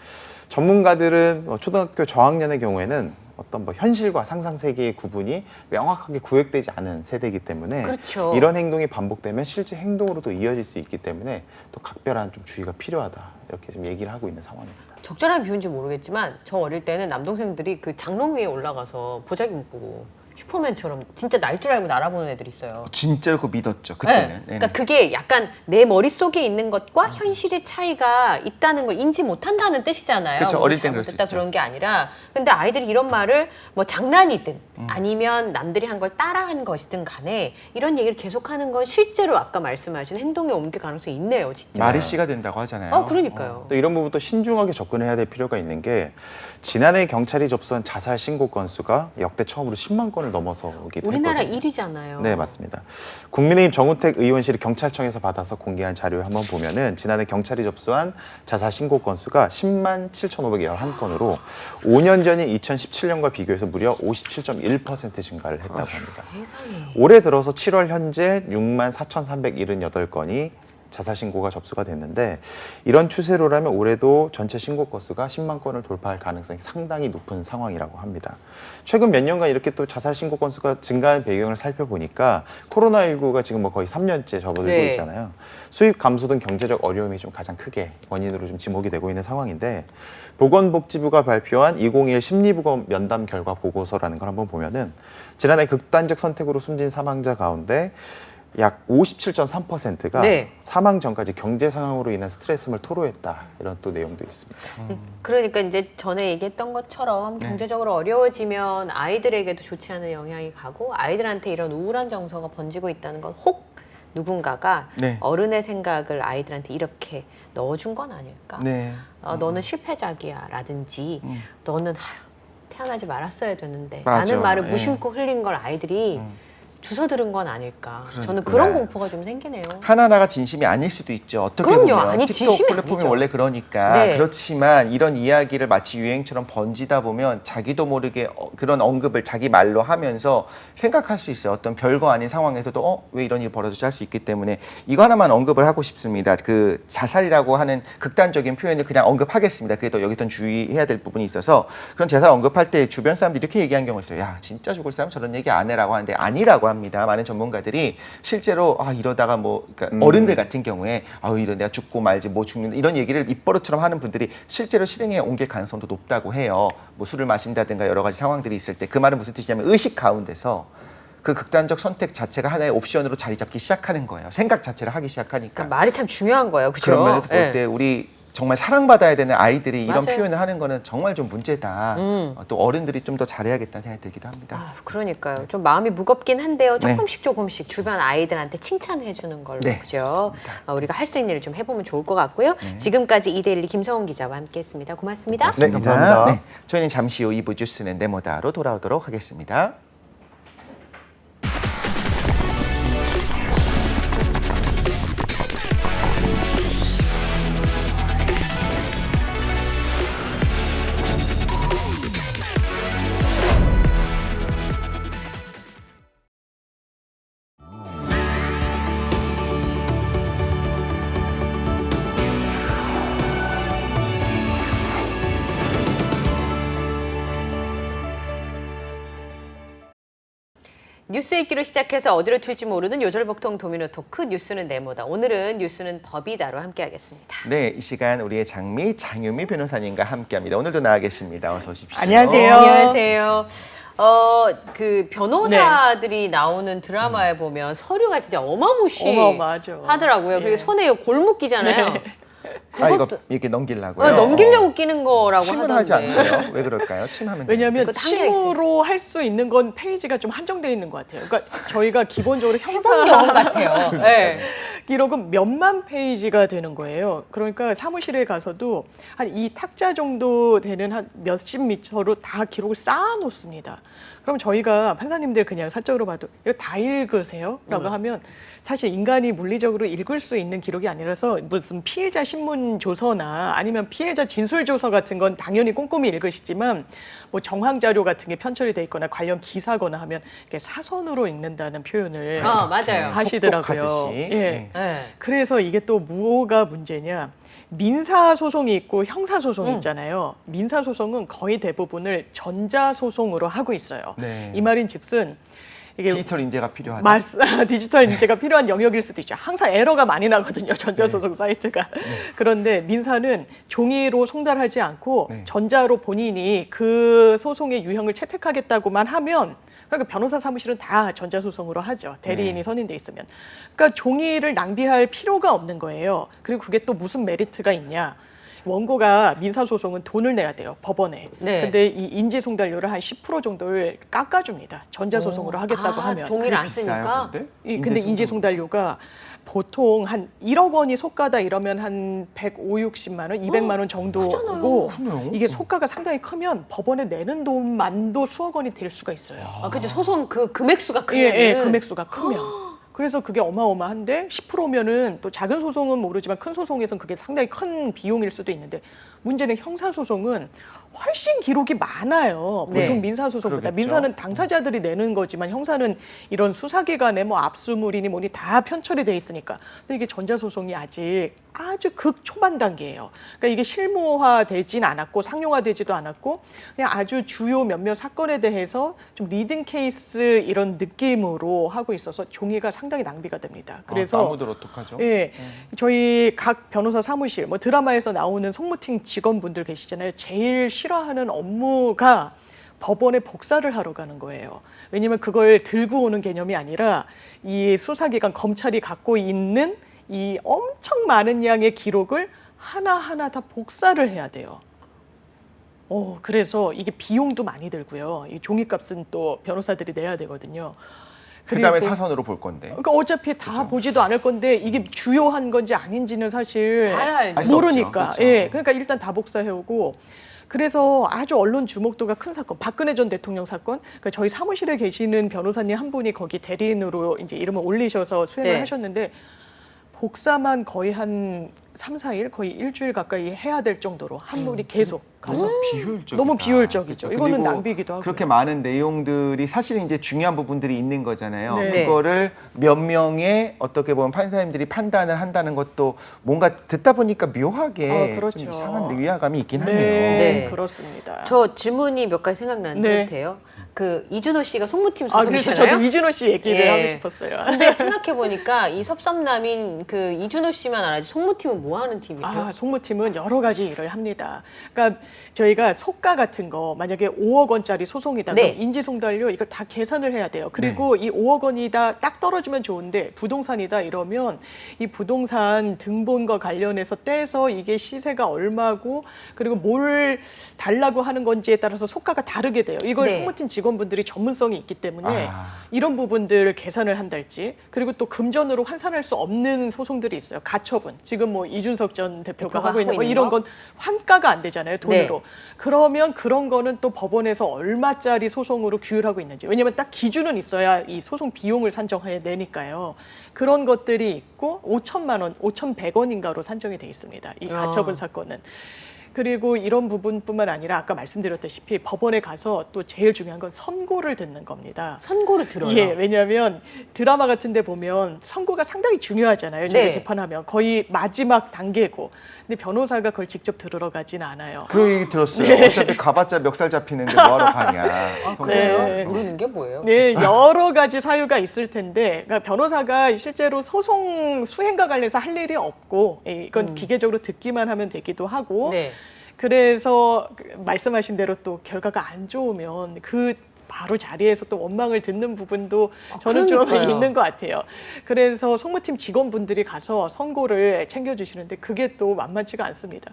전문가들은 초등학교 저학년의 경우에는 어떤 뭐 현실과 상상 세계의 구분이 명확하게 구획되지 않은 세대이기 때문에 그렇죠. 이런 행동이 반복되면 실제 행동으로도 이어질 수 있기 때문에 또 각별한 좀 주의가 필요하다 이렇게 좀 얘기를 하고 있는 상황입니다. 적절한 비유인지 모르겠지만 저 어릴 때는 남동생들이 그 장롱 위에 올라가서 보자기 묶고 슈퍼맨처럼 진짜 날 줄 알고 날아보는 애들이 있어요. 진짜로 그거 믿었죠 네. 그때는. 그러니까 그게 약간 내 머릿속에 있는 것과 현실의 차이가 있다는 걸 인지 못한다는 뜻이잖아요. 그쵸, 뭐 어릴 땐 그럴 수 잘못했다 있죠. 그런 게 아니라 근데 아이들이 이런 말을 뭐 장난이든 아니면 남들이 한 걸 따라한 것이든 간에 이런 얘기를 계속하는 건 실제로 아까 말씀하신 행동에 옮길 가능성이 있네요. 진짜. 말이 씨가 된다고 하잖아요. 그러니까요. 또 이런 부분도 신중하게 접근해야 될 필요가 있는 게 지난해 경찰이 접수한 자살 신고 건수가 역대 처음으로 10만 건을 넘어서기도 우리나라 했거든요. 1위잖아요. 네, 맞습니다. 국민의힘 정우택 의원실이 경찰청에서 받아서 공개한 자료를 한번 보면은 지난해 경찰이 접수한 자살 신고 건수가 10만 7,511건으로 5년 전인 2017년과 비교해서 무려 57.1% 증가를 했다고 합니다. 세상에. 올해 들어서 7월 현재 6만 4,378건이 자살 신고가 접수가 됐는데 이런 추세로라면 올해도 전체 신고 건수가 10만 건을 돌파할 가능성이 상당히 높은 상황이라고 합니다. 최근 몇 년간 이렇게 또 자살 신고 건수가 증가한 배경을 살펴보니까 코로나19가 지금 뭐 거의 3년째 접어들고 네. 있잖아요. 수입 감소 등 경제적 어려움이 좀 가장 크게 원인으로 좀 지목이 되고 있는 상황인데 보건복지부가 발표한 2021 심리부검 면담 결과 보고서라는 걸 한번 보면은 지난해 극단적 선택으로 숨진 사망자 가운데 약 57.3%가 네. 사망 전까지 경제 상황으로 인한 스트레스를 토로했다. 이런 또 내용도 있습니다. 그러니까 이제 전에 얘기했던 것처럼 경제적으로 어려워지면 아이들에게도 좋지 않은 영향이 가고 아이들한테 이런 우울한 정서가 번지고 있다는 건 혹 누군가가 네. 어른의 생각을 아이들한테 이렇게 넣어준 건 아닐까? 네. 너는 실패작이야 라든지 너는 태어나지 말았어야 되는데 맞아. 라는 말을 예. 무심코 흘린 걸 아이들이 주워 들은 건 아닐까. 저는 그러니까. 그런 네. 공포가 좀 생기네요. 하나하나가 진심이 아닐 수도 있죠. 어떻게 그럼요. 보면 아니, 틱톡 진심이 플랫폼이 아니죠. 원래 그러니까. 네. 그렇지만 이런 이야기를 마치 유행처럼 번지다 보면 자기도 모르게 그런 언급을 자기 말로 하면서 생각할 수 있어요. 어떤 별거 아닌 상황에서도 왜 이런 일이 벌어졌지 할 수 있기 때문에 이거 하나만 언급을 하고 싶습니다. 그 자살이라고 하는 극단적인 표현을 그냥 언급하겠습니다. 그래도 여기 좀 주의해야 될 부분이 있어서 그런 자살 언급할 때 주변 사람들이 이렇게 얘기한 경우가 있어요. 야, 진짜 죽을 사람 저런 얘기 안 해라고 하는데 아니라고 합니다. 많은 전문가들이 실제로 이러다가 뭐 그러니까 어른들 같은 경우에 이런 내가 죽고 말지 뭐 죽는다 이런 얘기를 입버릇처럼 하는 분들이 실제로 실행에 옮길 가능성도 높다고 해요. 뭐 술을 마신다든가 여러 가지 상황들이 있을 때 그 말은 무슨 뜻이냐면 의식 가운데서 그 극단적 선택 자체가 하나의 옵션으로 자리 잡기 시작하는 거예요. 생각 자체를 하기 시작하니까. 그러니까 말이 참 중요한 거예요. 그렇죠? 그런 면에서 볼 때 우리 정말 사랑받아야 되는 아이들이 이런 맞아요. 표현을 하는 거는 정말 좀 문제다. 또 어른들이 좀 더 잘해야겠다는 생각이 들기도 합니다. 그러니까요. 좀 마음이 무겁긴 한데요. 네. 조금씩 주변 아이들한테 칭찬해 주는 걸로 네, 그죠? 우리가 할 수 있는 일을 좀 해보면 좋을 것 같고요. 지금까지 이데일리 김성훈 기자와 함께했습니다. 고맙습니다. 네, 감사합니다. 네, 저희는 잠시 후 2부 뉴스는 네모다로 돌아오도록 하겠습니다. 뉴스 읽기로 시작해서 어디로 튈지 모르는 요절복통 도미노 토크 뉴스는 네모다. 오늘은 뉴스는 법이다로 함께하겠습니다. 네, 이 시간 우리의 장미 장유미 변호사님과 함께합니다. 오늘도 나와 계십니다. 어서 오십시오. 안녕하세요. 안녕하세요. 그 변호사들이 나오는 드라마에 보면 서류가 진짜 어마어마하죠. 하더라고요. 그리고 예. 손에 골목 끼잖아요. 아, 이거 그것도 이렇게 넘기려고요. 넘기려고 끼는 거라고 침은 하던데. 하지 않고요. 왜 그럴까요? 침하면 왜냐하면 그것도 한계가 침으로 할 수 있는 건 페이지가 좀 한정되어 있는 것 같아요. 그러니까 저희가 기본적으로 해본 경험 형사 같아요. 네. 기록은 몇만 페이지가 되는 거예요. 그러니까 사무실에 가서도 한 이 탁자 정도 되는 한 몇십 미터로 다 기록을 쌓아 놓습니다. 그럼 저희가 판사님들 그냥 사적으로 봐도 이거 다 읽으세요? 라고 하면 사실 인간이 물리적으로 읽을 수 있는 기록이 아니라서 무슨 피해자 신문 조서나 아니면 피해자 진술 조서 같은 건 당연히 꼼꼼히 읽으시지만 뭐 정황 자료 같은 게 편철이 돼 있거나 관련 기사거나 하면 이렇게 사선으로 읽는다는 표현을 맞아요. 하시더라고요. 속독하듯이. 예. 네. 네. 그래서 이게 또 뭐가 문제냐? 민사소송이 있고 형사소송이 있잖아요. 민사소송은 거의 대부분을 전자소송으로 하고 있어요. 네. 이 말인즉슨 이게 디지털 인재가 필요하다. 디지털 인재가 필요한 영역일 수도 있죠. 항상 에러가 많이 나거든요. 전자소송 사이트가. 그런데 민사는 종이로 송달하지 않고 네. 전자로 본인이 그 소송의 유형을 채택하겠다고만 하면 그러니까 변호사 사무실은 다 전자소송으로 하죠. 대리인이 네. 선임돼 있으면. 그러니까 종이를 낭비할 필요가 없는 거예요. 그리고 그게 또 무슨 메리트가 있냐. 원고가 민사소송은 돈을 내야 돼요. 법원에. 네. 근데 이 인지송달료를 한 10% 정도를 깎아줍니다. 전자소송으로 하겠다고 하면. 종이를 안 비싸요, 쓰니까. 근데? 근데 인지송달료가 보통 한 1억 원이 속가다 이러면 한 150만 원, 200만 원 정도고 크네요. 이게 속가가 상당히 크면 법원에 내는 돈만도 수억 원이 될 수가 있어요. 그치 소송 그 금액수가 크면 예, 금액수가 크면. 그래서 그게 어마어마한데 10%면은 또 작은 소송은 모르지만 큰 소송에서는 그게 상당히 큰 비용일 수도 있는데 문제는 형사소송은 훨씬 기록이 많아요. 보통 네. 민사소송보다. 그러겠죠. 민사는 당사자들이 내는 거지만 형사는 이런 수사기관에 뭐 압수물이니 뭐니 다 편철이 돼 있으니까. 근데 이게 전자소송이 아직 아주 극초반 단계예요. 그러니까 이게 실무화되진 않았고 상용화되지도 않았고 그냥 아주 주요 몇몇 사건에 대해서 좀 리딩 케이스 이런 느낌으로 하고 있어서 종이가 상당히 낭비가 됩니다. 그래서 나무들 어떡하죠? 예, 저희 각 변호사 사무실, 뭐 드라마에서 나오는 송무팀 직원분들 계시잖아요. 제일 싫어하는 업무가 법원에 복사를 하러 가는 거예요. 왜냐하면 그걸 들고 오는 개념이 아니라 이 수사기관 검찰이 갖고 있는 이 엄청 많은 양의 기록을 하나하나 다 복사를 해야 돼요. 그래서 이게 비용도 많이 들고요. 이 종이값은 또 변호사들이 내야 되거든요. 그다음에 그리고 사선으로 볼 건데. 그러니까 어차피 다 보지도 않을 건데 이게 주요한 건지 아닌지는 사실 봐야 알죠. 알 수 모르니까. 없죠. 그렇죠. 예, 그러니까 일단 다 복사해오고. 그래서 아주 언론 주목도가 큰 사건, 박근혜 전 대통령 사건. 그러니까 저희 사무실에 계시는 변호사님 한 분이 거기 대리인으로 이제 이름을 올리셔서 수행을 네. 하셨는데 복사만 거의 한 3, 4일, 거의 일주일 가까이 해야 될 정도로 한 분이 계속 가서. 비효율적. 너무 비효율적이죠. 이거는 낭비이기도 하고요. 그렇게 많은 내용들이 사실 이제 중요한 부분들이 있는 거잖아요. 네. 그거를 몇 명의 어떻게 보면 판사님들이 판단을 한다는 것도 뭔가 듣다 보니까 묘하게 그렇죠. 좀 이상한 위화감이 있긴 네, 하네요. 네. 그렇습니다. 저 질문이 몇 가지 생각나는데 네. 해도 돼요? 그 이준호 씨가 송무팀 그래서 소속이잖아요. 저도 이준호 씨 얘기를 예. 하고 싶었어요. 근데 생각해 보니까 이 섭섭남인 그 이준호 씨만 알아지 송무팀은 뭐 하는 팀이에요? 송무팀은 여러 가지 일을 합니다. 그러니까 저희가 속가 같은 거 만약에 5억 원짜리 소송이다 네. 그럼 인지송달료 이걸 다 계산을 해야 돼요. 그리고 이 5억 원이다 딱 떨어지면 좋은데 부동산이다 이러면 이 부동산 등본과 관련해서 떼서 이게 시세가 얼마고 그리고 뭘 달라고 하는 건지에 따라서 속가가 다르게 돼요. 이걸 네. 송무팀 직원분들이 전문성이 있기 때문에 아. 이런 부분들 계산을 한달지 그리고 또 금전으로 환산할 수 없는 소송들이 있어요. 가처분. 지금 뭐 이준석 전 대표가 하고 있는 거 이런 건 환가가 안 되잖아요. 돈으로. 네. 그러면 그런 거는 또 법원에서 얼마짜리 소송으로 규율하고 있는지. 왜냐하면 딱 기준은 있어야 이 소송 비용을 산정해 내니까요. 그런 것들이 있고 5천만 원, 5,100원인가로 산정이 돼 있습니다. 이 가처분 사건은. 그리고 이런 부분뿐만 아니라 아까 말씀드렸다시피 법원에 가서 또 제일 중요한 건 선고를 듣는 겁니다. 선고를 들어요. 예, 왜냐하면 드라마 같은 데 보면 선고가 상당히 중요하잖아요. 저희가 네. 재판하면 거의 마지막 단계고. 근데 변호사가 그걸 직접 들으러 가진 않아요. 그 얘기 들었어요. 네. 어차피 가봤자 멱살 잡히는데 뭐하러 가냐. 아, 그래요? 네. 모르는 게 뭐예요? 네, 여러 가지 사유가 있을 텐데, 그러니까 변호사가 실제로 소송 수행과 관련해서 할 일이 없고, 예, 이건 기계적으로 듣기만 하면 되기도 하고, 네. 그래서 말씀하신 대로 또 결과가 안 좋으면 그 바로 자리에서 또 원망을 듣는 부분도 저는 좀 그러니까요. 있는 것 같아요. 그래서 송무팀 직원분들이 가서 선고를 챙겨주시는데 그게 또 만만치가 않습니다.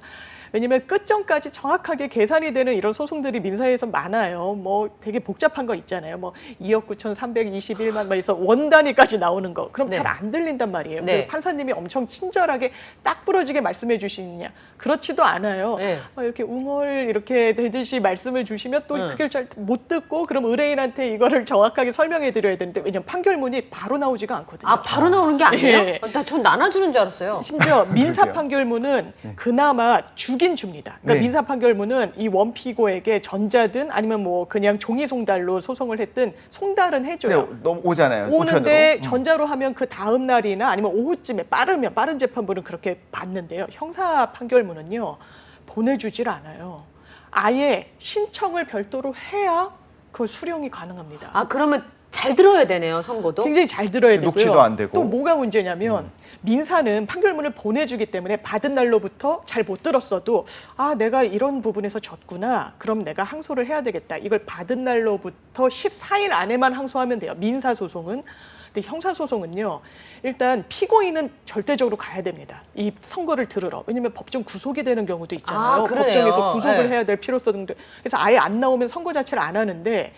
왜냐면 끝점까지 정확하게 계산이 되는 이런 소송들이 민사에서 많아요. 뭐 되게 복잡한 거 있잖아요. 뭐 2억 9,321만 원에서 원 단위까지 나오는 거. 그럼 네. 잘 안 들린단 말이에요. 네. 그리고 판사님이 엄청 친절하게 딱 부러지게 말씀해 주시느냐. 그렇지도 않아요. 네. 이렇게 웅얼 이렇게 되듯이 말씀을 주시면 또 네. 그걸 잘 못 듣고 그럼 의뢰인한테 이거를 정확하게 설명해 드려야 되는데 왜냐면 판결문이 바로 나오지가 않거든요. 아, 바로 나오는 게 아니에요? 네. 전 나눠주는 줄 알았어요. 심지어 민사 그러게요. 판결문은 그나마 주긴 줍니다. 그러니까 네. 민사 판결문은 이 원피고에게 전자든 아니면 뭐 그냥 종이 송달로 소송을 했든 송달은 해줘요. 네, 너무 오잖아요. 오는데 우편으로. 전자로 하면 그 다음 날이나 아니면 오후쯤에 빠른 재판부는 그렇게 받는데요. 형사 판결문은요 보내주질 않아요. 아예 신청을 별도로 해야 그 수령이 가능합니다. 아, 그러면 잘 들어야 되네요, 선고도? 굉장히 잘 들어야 되고요. 녹취도 안 되고. 또 뭐가 문제냐면 민사는 판결문을 보내주기 때문에 받은 날로부터 잘 못 들었어도 아 내가 이런 부분에서 졌구나. 그럼 내가 항소를 해야 되겠다. 이걸 받은 날로부터 14일 안에만 항소하면 돼요. 민사소송은. 근데 형사소송은요. 일단 피고인은 절대적으로 가야 됩니다. 이 선고를 들으러. 왜냐하면 법정 구속이 되는 경우도 있잖아요. 아, 그러네요. 법정에서 구속을 네. 해야 될 필요성 등등. 그래서 아예 안 나오면 선고 자체를 안 하는데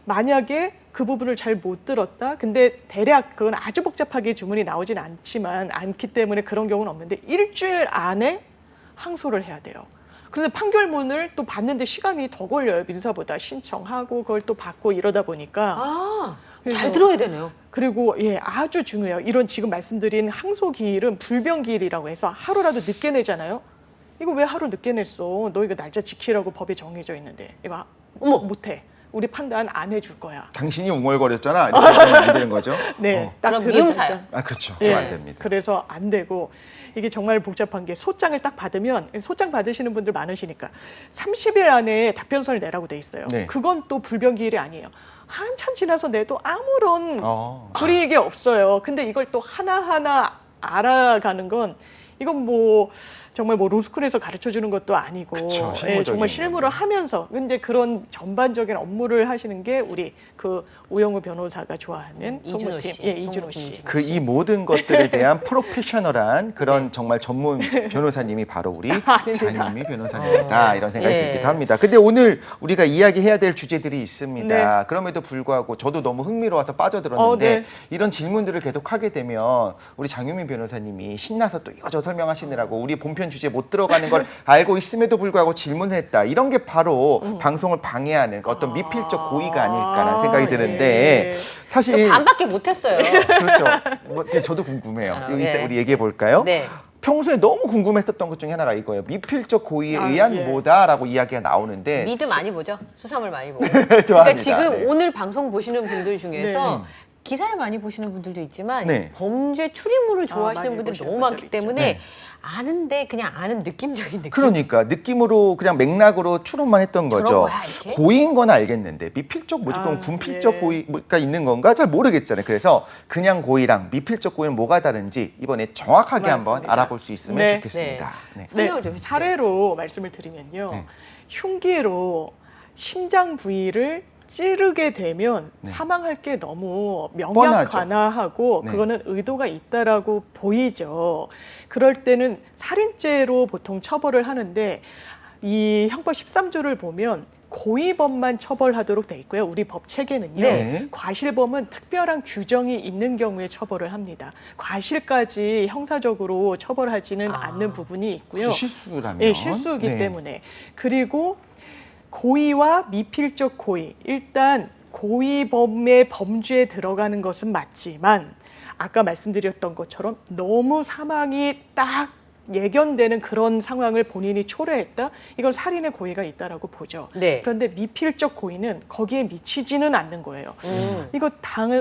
만약에 그 부분을 잘 못 들었다. 근데 대략 그건 아주 복잡하게 주문이 나오진 않기 때문에 그런 경우는 없는데 일주일 안에 항소를 해야 돼요. 그런데 판결문을 또 받는데 시간이 더 걸려요. 민사보다 신청하고 그걸 또 받고 이러다 보니까. 아, 그래서- 잘 들어야 되네요. 그리고 예 아주 중요해요. 이런 지금 말씀드린 항소 기일은 불변 기일이라고 해서 하루라도 늦게 내잖아요. 이거 왜 하루 늦게 냈어? 너 이거 날짜 지키라고 법에 정해져 있는데 이거 어머. 못해. 우리 판단 안 해줄 거야. 당신이 웅얼거렸잖아. 이렇게 하면 안 되는 거죠? 네, 어. 딱 그럼 들은 미움사요. 날짜. 아, 그렇죠. 예, 그럼 안 됩니다. 그래서 안 되고 이게 정말 복잡한 게 소장을 딱 받으면 소장 받으시는 분들 많으시니까 30일 안에 답변서를 내라고 돼 있어요. 네. 그건 또 불변기일이 아니에요. 한참 지나서 내도 아무런 어. 불이익이 없어요. 근데 이걸 또 하나하나 알아가는 건 이건 뭐 정말 뭐 로스쿨에서 가르쳐 주는 것도 아니고 그쵸, 예, 실무적인 정말 실무를 하면서 근데 그런 전반적인 업무를 하시는 게 우리 그 우영우 변호사가 좋아하는 이준호 송무팀 씨. 예, 이준호 송무팀 씨. 이준호. 그 이 모든 것들에 대한 프로페셔널한 그런 정말 전문 변호사님이 바로 우리 아닙니다. 장유미 변호사님이다 이런 생각이 예. 들기도 합니다. 근데 오늘 우리가 이야기해야 될 주제들이 있습니다. 네. 그럼에도 불구하고 저도 너무 흥미로워서 빠져들었는데 네. 이런 질문들을 계속 하게 되면 우리 장유미 변호사님이 신나서 또 이거저거 설명하시느라고 우리 본편 주제 못 들어가는 걸 알고 있음에도 불구하고 질문했다. 이런 게 바로 방송을 방해하는 어떤 미필적 고의가 아닐까라는 생각이 드는데 예. 사실 저 반밖에 못했어요. 그렇죠. 뭐, 근데 저도 궁금해요. 아, 이거 예. 이따 우리 얘기해 볼까요? 네. 평소에 너무 궁금했었던 것 중에 하나가 이거예요. 미필적 고의에 아, 의한 예. 뭐다라고 이야기가 나오는데 미드 많이 보죠. 수사물 많이 보고. 좋아합니다. 그러니까 지금 네. 오늘 방송 보시는 분들 중에서 네. 기사를 많이 보시는 분들도 있지만 네. 범죄 추리물을 좋아하시는 많이 분들이 보시는 너무 많기 분들 있죠. 때문에 네. 아는데 그냥 아는 느낌적인 느낌. 그러니까 느낌으로 그냥 맥락으로 추론만 했던 저런 거죠. 거야, 이렇게? 고의인 건 알겠는데 미필적 무조건 아, 군필적 예. 고의가 있는 건가 잘 모르겠잖아요. 그래서 그냥 고의랑 미필적 고의는 뭐가 다른지 이번에 정확하게 한번 맞습니다. 알아볼 수 있으면 네. 좋겠습니다. 네. 설명을 좀 해주세요. 사례로 말씀을 드리면요. 네. 흉기로 심장 부위를 찌르게 되면 네. 사망할 게 너무 뻔하죠. 명약관화하고 네. 그거는 의도가 있다라고 보이죠. 그럴 때는 살인죄로 보통 처벌을 하는데 이 형법 13조를 보면 고의범만 처벌하도록 돼 있고요. 우리 법 체계는요. 네. 과실범은 특별한 규정이 있는 경우에 처벌을 합니다. 과실까지 형사적으로 처벌하지는 아. 않는 부분이 있고요. 혹시 실수라면 예, 실수이기 네. 때문에. 그리고 고의와 미필적 고의. 일단 고의범의 범죄에 들어가는 것은 맞지만 아까 말씀드렸던 것처럼 너무 사망이 딱 예견되는 그런 상황을 본인이 초래했다. 이건 살인의 고의가 있다라고 보죠. 네. 그런데 미필적 고의는 거기에 미치지는 않는 거예요. 이거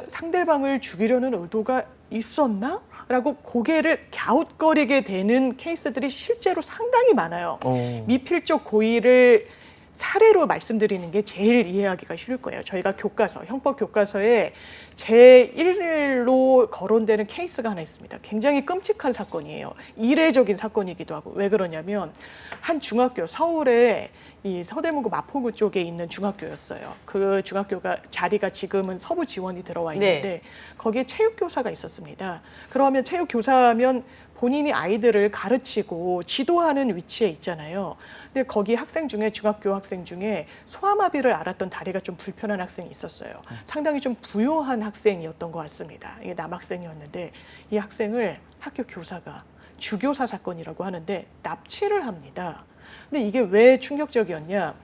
상대방을 죽이려는 의도가 있었나? 라고 고개를 갸웃거리게 되는 케이스들이 실제로 상당히 많아요. 미필적 고의를 사례로 말씀드리는 게 제일 이해하기가 쉬울 거예요. 저희가 교과서, 형법 교과서에 제1로 거론되는 케이스가 하나 있습니다. 굉장히 끔찍한 사건이에요. 이례적인 사건이기도 하고. 왜 그러냐면 한 중학교, 서울에 이 서대문구 마포구 쪽에 있는 중학교였어요. 그 중학교가 자리가 지금은 서부 지원이 들어와 있는데 네. 거기에 체육교사가 있었습니다. 그러면 체육교사면 본인이 아이들을 가르치고 지도하는 위치에 있잖아요. 근데 거기 학생 중에 중학교 학생 중에 소아마비를 앓았던 다리가 좀 불편한 학생이 있었어요. 상당히 좀 부유한 학생이었던 것 같습니다. 이게 남학생이었는데 이 학생을 학교 교사가 주교사 사건이라고 하는데 납치를 합니다. 근데 이게 왜 충격적이었냐?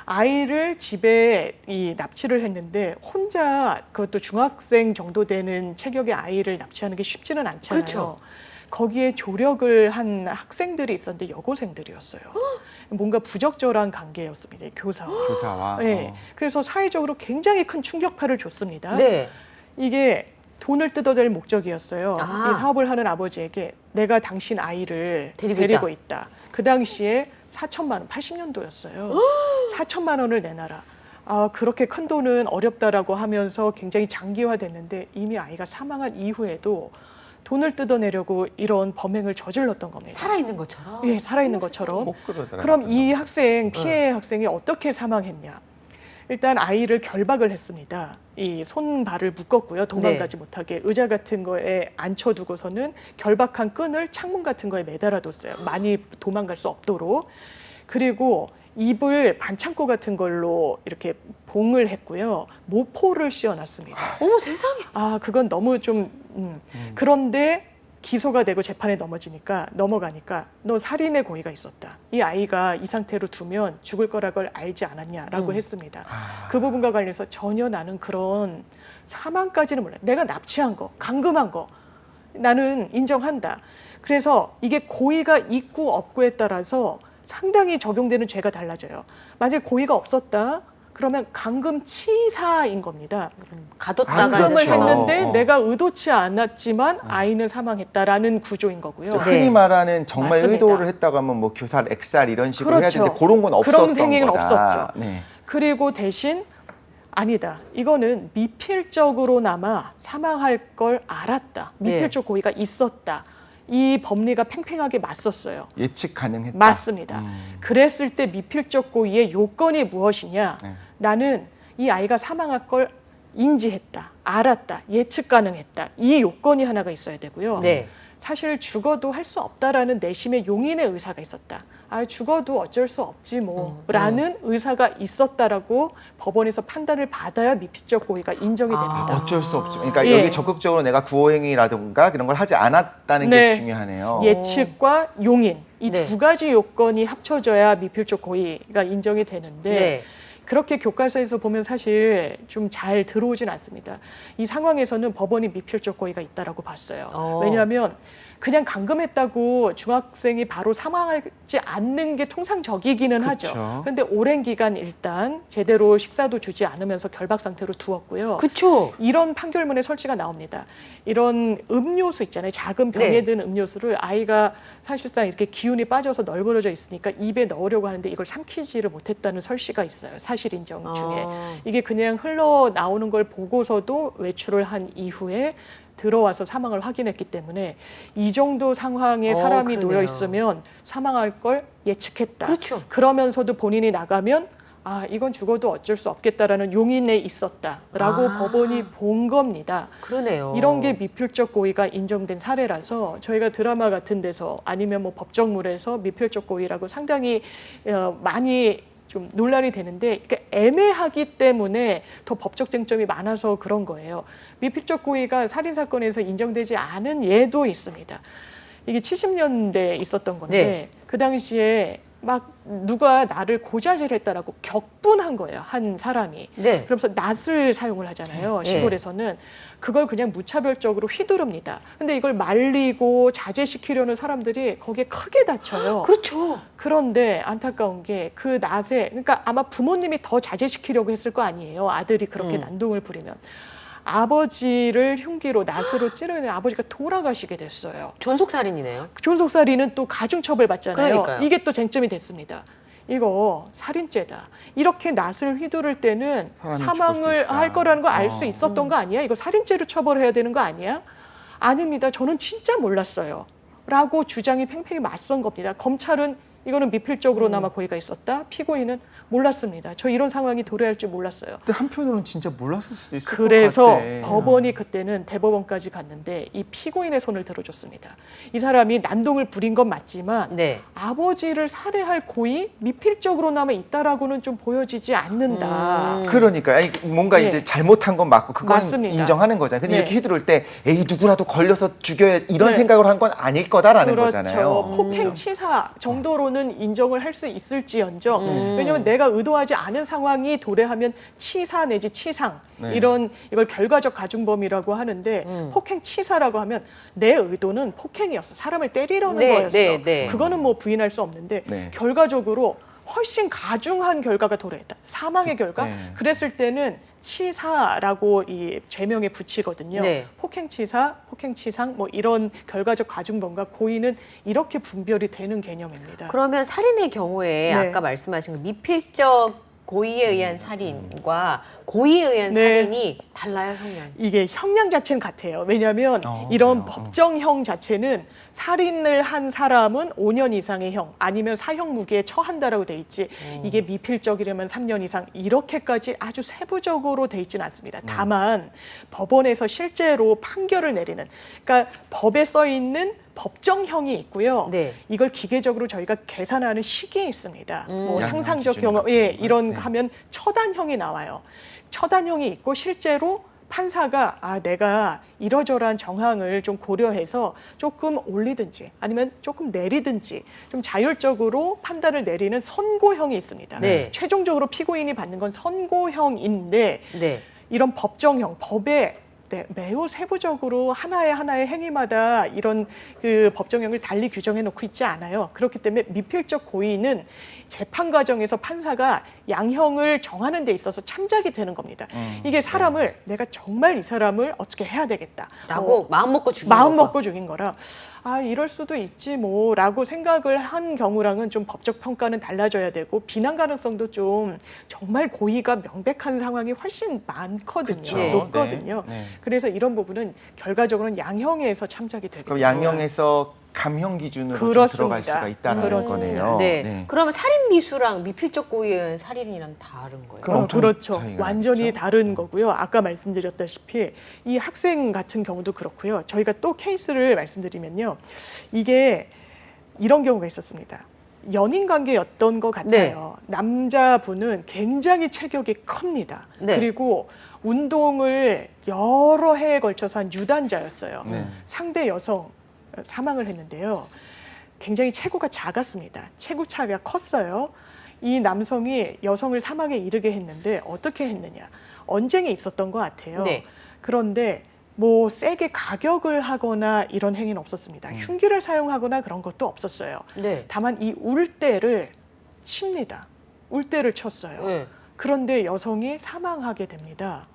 아이를 집에 이 납치를 했는데 혼자 그것도 중학생 정도 되는 체격의 아이를 납치하는 게 쉽지는 않잖아요. 그렇죠. 거기에 조력을 한 학생들이 있었는데 여고생들이었어요. 뭔가 부적절한 관계였습니다. 교사와. 교사와. 네. 그래서 사회적으로 굉장히 큰 충격파를 줬습니다. 네. 이게 돈을 뜯어낼 목적이었어요. 아. 이 사업을 하는 아버지에게 내가 당신 아이를 데리고 데리고 있다. 그 당시에 4천만 원, 80년도였어요. 4천만 원을 내놔라. 아, 그렇게 큰 돈은 어렵다라고 하면서 굉장히 장기화됐는데 이미 아이가 사망한 이후에도 돈을 뜯어내려고 이런 범행을 저질렀던 겁니다. 살아있는 것처럼. 예, 살아있는 것처럼. 꼭 그러더라고요. 그럼 이 학생, 피해 학생이 어떻게 사망했냐? 일단 아이를 결박을 했습니다. 이 손발을 묶었고요. 도망가지 못하게 의자 같은 거에 앉혀두고서는 결박한 끈을 창문 같은 거에 매달아뒀어요. 많이 도망갈 수 없도록. 그리고 입을 반창고 같은 걸로 이렇게 봉을 했고요. 모포를 씌워놨습니다. 어머 세상에. 아, 그건 너무 좀 그런데 기소가 되고 재판에 넘어가니까 너 살인의 고의가 있었다. 이 아이가 이 상태로 두면 죽을 거라고 알지 않았냐라고 했습니다. 그 부분과 관련해서 전혀 나는 그런 사망까지는 몰라요. 내가 납치한 거, 감금한 거 나는 인정한다. 그래서 이게 고의가 있고 없고에 따라서 상당히 적용되는 죄가 달라져요. 만약에 고의가 없었다. 그러면 감금치사인 겁니다. 가뒀다가 감금을 그렇죠. 했는데 내가 의도치 않았지만 아이는 사망했다라는 구조인 거고요. 저 흔히 말하는 정말 맞습니다. 의도를 했다고 하면 뭐 교살, 액살 이런 식으로 해야 그렇죠. 되는데 그런 건 없었던 그런 행위는 거다. 없었죠. 네. 그리고 대신 아니다. 이거는 미필적으로나마 사망할 걸 알았다. 미필적 고의가 있었다. 이 법리가 팽팽하게 맞섰어요. 예측 가능했다. 맞습니다. 그랬을 때 미필적 고의의 요건이 무엇이냐? 네. 나는 이 아이가 사망할 걸 인지했다, 알았다, 예측 가능했다. 이 요건이 하나가 있어야 되고요. 네. 사실 죽어도 할 수 없다라는 내심의 용인의 의사가 있었다. 아, 죽어도 어쩔 수 없지 뭐 라는 의사가 있었다라고 법원에서 판단을 받아야 미필적 고의가 인정이 됩니다. 어쩔 수 없죠. 그러니까 예. 여기 적극적으로 내가 구호행위라든가 그런 걸 하지 않았다는 네. 게 중요하네요. 예측과 용인 이 네. 두 가지 요건이 합쳐져야 미필적 고의가 인정이 되는데 네. 그렇게 교과서에서 보면 사실 좀 잘 들어오진 않습니다. 이 상황에서는 법원이 미필적 고의가 있다라고 봤어요. 왜냐하면 그냥 감금했다고 중학생이 바로 사망하지 않는 게 통상적이기는 그쵸. 하죠. 그런데 오랜 기간 일단 제대로 식사도 주지 않으면서 결박 상태로 두었고요. 그쵸. 이런 판결문에 설치가 나옵니다. 이런 음료수 있잖아요. 작은 병에 네. 든 음료수를 아이가 사실상 이렇게 기운이 빠져서 널브러져 있으니까 입에 넣으려고 하는데 이걸 삼키지를 못했다는 설시가 있어요. 사실 인정 중에. 이게 그냥 흘러나오는 걸 보고서도 외출을 한 이후에 들어와서 사망을 확인했기 때문에 이 정도 상황에 사람이 그러네요. 놓여 있으면 사망할 걸 예측했다. 그렇죠. 그러면서도 본인이 나가면 아, 이건 죽어도 어쩔 수 없겠다라는 용인에 있었다라고 법원이 본 겁니다. 그러네요. 이런 게 미필적 고의가 인정된 사례라서 저희가 드라마 같은 데서 아니면 뭐 법정물에서 미필적 고의라고 상당히 많이 좀 논란이 되는데 그러니까 애매하기 때문에 더 법적 쟁점이 많아서 그런 거예요. 미필적 고의가 살인 사건에서 인정되지 않은 예도 있습니다. 이게 70년대에 있었던 건데 네. 그 당시에 막 누가 나를 고자질했다라고 격분한 거예요. 한 사람이. 네. 그러면서 낫을 사용을 하잖아요. 네. 시골에서는. 그걸 그냥 무차별적으로 휘두릅니다. 근데 이걸 말리고 자제시키려는 사람들이 거기에 크게 다쳐요. 그렇죠. 그런데 안타까운 게 그 낫에, 그러니까 아마 부모님이 더 자제시키려고 했을 거 아니에요. 아들이 그렇게 난동을 부리면. 아버지를 흉기로 낫으로 찌르는 아버지가 돌아가시게 됐어요. 존속살인이네요. 존속살인은 또 가중처벌 받잖아요. 그러니까요. 이게 또 쟁점이 됐습니다. 이거 살인죄다. 이렇게 낫을 휘두를 때는 사람이 죽을 수 사망을 있다. 할 거라는 거 알 수 있었던 거 아니야? 이거 살인죄로 처벌해야 되는 거 아니야? 아닙니다. 저는 진짜 몰랐어요. 라고 주장이 팽팽히 맞선 겁니다. 검찰은 이거는 미필적으로나마 고의가 있었다. 피고인은 몰랐습니다. 저 이런 상황이 도래할 줄 몰랐어요. 근데 한편으로는 진짜 몰랐을 수도 있을 그래서 것 같아. 법원이 그때는 대법원까지 갔는데 이 피고인의 손을 들어줬습니다. 이 사람이 난동을 부린 건 맞지만 네. 아버지를 살해할 고의 미필적으로나마 있다라고는 좀 보여지지 않는다. 그러니까 아니, 뭔가 네. 이제 잘못한 건 맞고 그건 맞습니다. 인정하는 거잖아요. 근데 네. 이렇게 휘두를 때 에이 누구라도 걸려서 죽여야 이런 네. 생각을 한 건 아닐 거다라는 그렇죠. 거잖아요. 폭행치사 정도로는 인정을 할 수 있을지언정 왜냐하면 내가 의도하지 않은 상황이 도래하면 치사 내지 치상 네. 이걸 결과적 가중범이라고 하는데 폭행치사라고 하면 내 의도는 폭행이었어. 사람을 때리려는 네, 거였어. 네, 네. 그거는 뭐 부인할 수 없는데 네. 결과적으로 훨씬 가중한 결과가 도래했다. 사망의 결과. 네. 그랬을 때는 치사라고 이 죄명에 붙이거든요. 네. 폭행치사, 폭행치상 뭐 이런 결과적 가중범과 고의는 이렇게 분별이 되는 개념입니다. 그러면 살인의 경우에 네. 아까 말씀하신 그 미필적 고의에 의한 살인과 고의에 의한 네. 살인이 달라요, 형량? 이게 형량 자체는 같아요. 왜냐하면 이런 그래요? 법정형 자체는 살인을 한 사람은 5년 이상의 형 아니면 사형 무기에 처한다라고 돼 있지 이게 미필적이려면 3년 이상 이렇게까지 아주 세부적으로 돼 있지는 않습니다. 다만 법원에서 실제로 판결을 내리는 그러니까 법에 써 있는 법정형이 있고요. 네. 이걸 기계적으로 저희가 계산하는 식이 있습니다. 뭐 양형 상상적 기준 경험, 같은 예, 건가요? 이런 네. 하면 처단형이 나와요. 처단형이 있고 실제로 판사가 내가 이러저러한 정황을 좀 고려해서 조금 올리든지 아니면 조금 내리든지 좀 자율적으로 판단을 내리는 선고형이 있습니다. 네. 최종적으로 피고인이 받는 건 선고형인데 네. 이런 법정형, 법에 매우 세부적으로 하나의 행위마다 이런 그 법정형을 달리 규정해 놓고 있지 않아요. 그렇기 때문에 미필적 고의는 재판 과정에서 판사가 양형을 정하는 데 있어서 참작이 되는 겁니다. 이게 사람을 내가 정말 이 사람을 어떻게 해야 되겠다. 라고 마음 먹고 죽인 마음 거고. 먹고 죽인 거라 이럴 수도 있지 뭐라고 생각을 한 경우랑은 좀 법적 평가는 달라져야 되고 비난 가능성도 좀 정말 고의가 명백한 상황이 훨씬 많거든요. 그쵸. 높거든요. 네, 네. 그래서 이런 부분은 결과적으로는 양형에서 참작이 되겠죠. 그럼 양형에서 감형 기준으로 좀 그렇습니다. 들어갈 수가 있다는 그렇습니다. 거네요. 네. 그러면 살인 미수랑 미필적 고의에 의한 살인이랑 다른 거예요? 그럼 엄청 그렇죠. 차이가 완전히 나겠죠? 다른 거고요. 아까 말씀드렸다시피 이 학생 같은 경우도 그렇고요. 저희가 또 케이스를 말씀드리면요. 이게 이런 경우가 있었습니다. 연인 관계였던 것 같아요. 남자분은 굉장히 체격이 큽니다. 네. 그리고 운동을 여러 해에 걸쳐서 한 유단자였어요. 네. 상대 여성 사망을 했는데요. 굉장히 체구가 작았습니다. 체구차가 컸어요. 이 남성이 여성을 사망에 이르게 했는데 어떻게 했느냐. 언쟁이 있었던 것 같아요. 네. 그런데 뭐 세게 가격을 하거나 이런 행위는 없었습니다. 흉기를 사용하거나 그런 것도 없었어요. 네. 다만 이 울대를 칩니다. 울대를 쳤어요. 네. 그런데 여성이 사망하게 됩니다.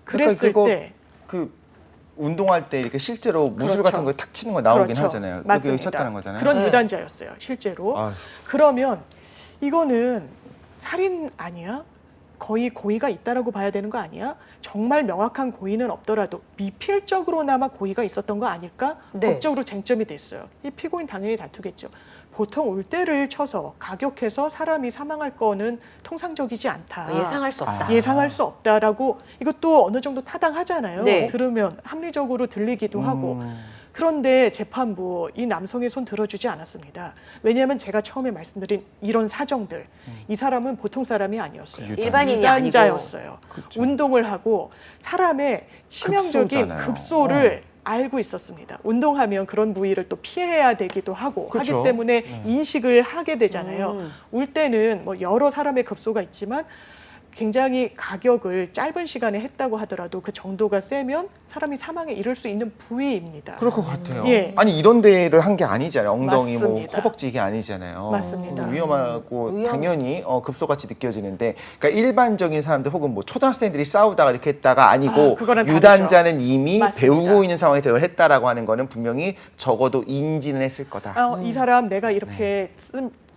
그러니까 그랬을 그거 때 그 운동할 때 이렇게 실제로 무술 그렇죠. 같은 거 탁 치는 거 나오긴 그렇죠. 하잖아요. 그게 맞습니다. 쳤다는 거잖아요. 그런 네. 유단자였어요, 실제로. 아휴. 그러면 이거는 살인 아니야? 거의 고의가 있다라고 봐야 되는 거 아니야? 정말 명확한 고의는 없더라도 미필적으로나마 고의가 있었던 거 아닐까? 네. 법적으로 쟁점이 됐어요. 이 피고인 당연히 다투겠죠. 보통 울대를 쳐서 가격해서 사람이 사망할 거는 통상적이지 않다. 예상할 수 없다. 예상할 수 없다라고 이것도 어느 정도 타당하잖아요. 네. 들으면 합리적으로 들리기도 하고. 그런데 재판부 이 남성의 손 들어주지 않았습니다. 왜냐하면 제가 처음에 말씀드린 이런 사정들. 이 사람은 보통 사람이 아니었어요. 유단. 일반인이 아니고. 유단자였어요. 운동을 하고 사람의 치명적인 급소잖아요. 급소를 알고 있었습니다. 운동하면 그런 부위를 또 피해야 되기도 하고 그렇죠. 하기 때문에 인식을 하게 되잖아요. 울 때는 뭐 여러 사람의 급소가 있지만 굉장히 가격을 짧은 시간에 했다고 하더라도 그 정도가 세면 사람이 사망에 이를 수 있는 부위입니다. 그럴 것 같아요. 예. 아니 이런 데를 한 게 아니잖아요. 엉덩이, 뭐 맞습니다. 허벅지 이게 아니잖아요. 맞습니다. 위험하고 당연히 급소같이 느껴지는데, 그러니까 일반적인 사람들 혹은 뭐 초등학생들이 싸우다가 이렇게 했다가 아니고 그거랑 유단자는 이미 맞습니다. 배우고 있는 상황에서 이걸 했다라고 하는 거는 분명히 적어도 인지는 했을 거다. 이 사람 내가 이렇게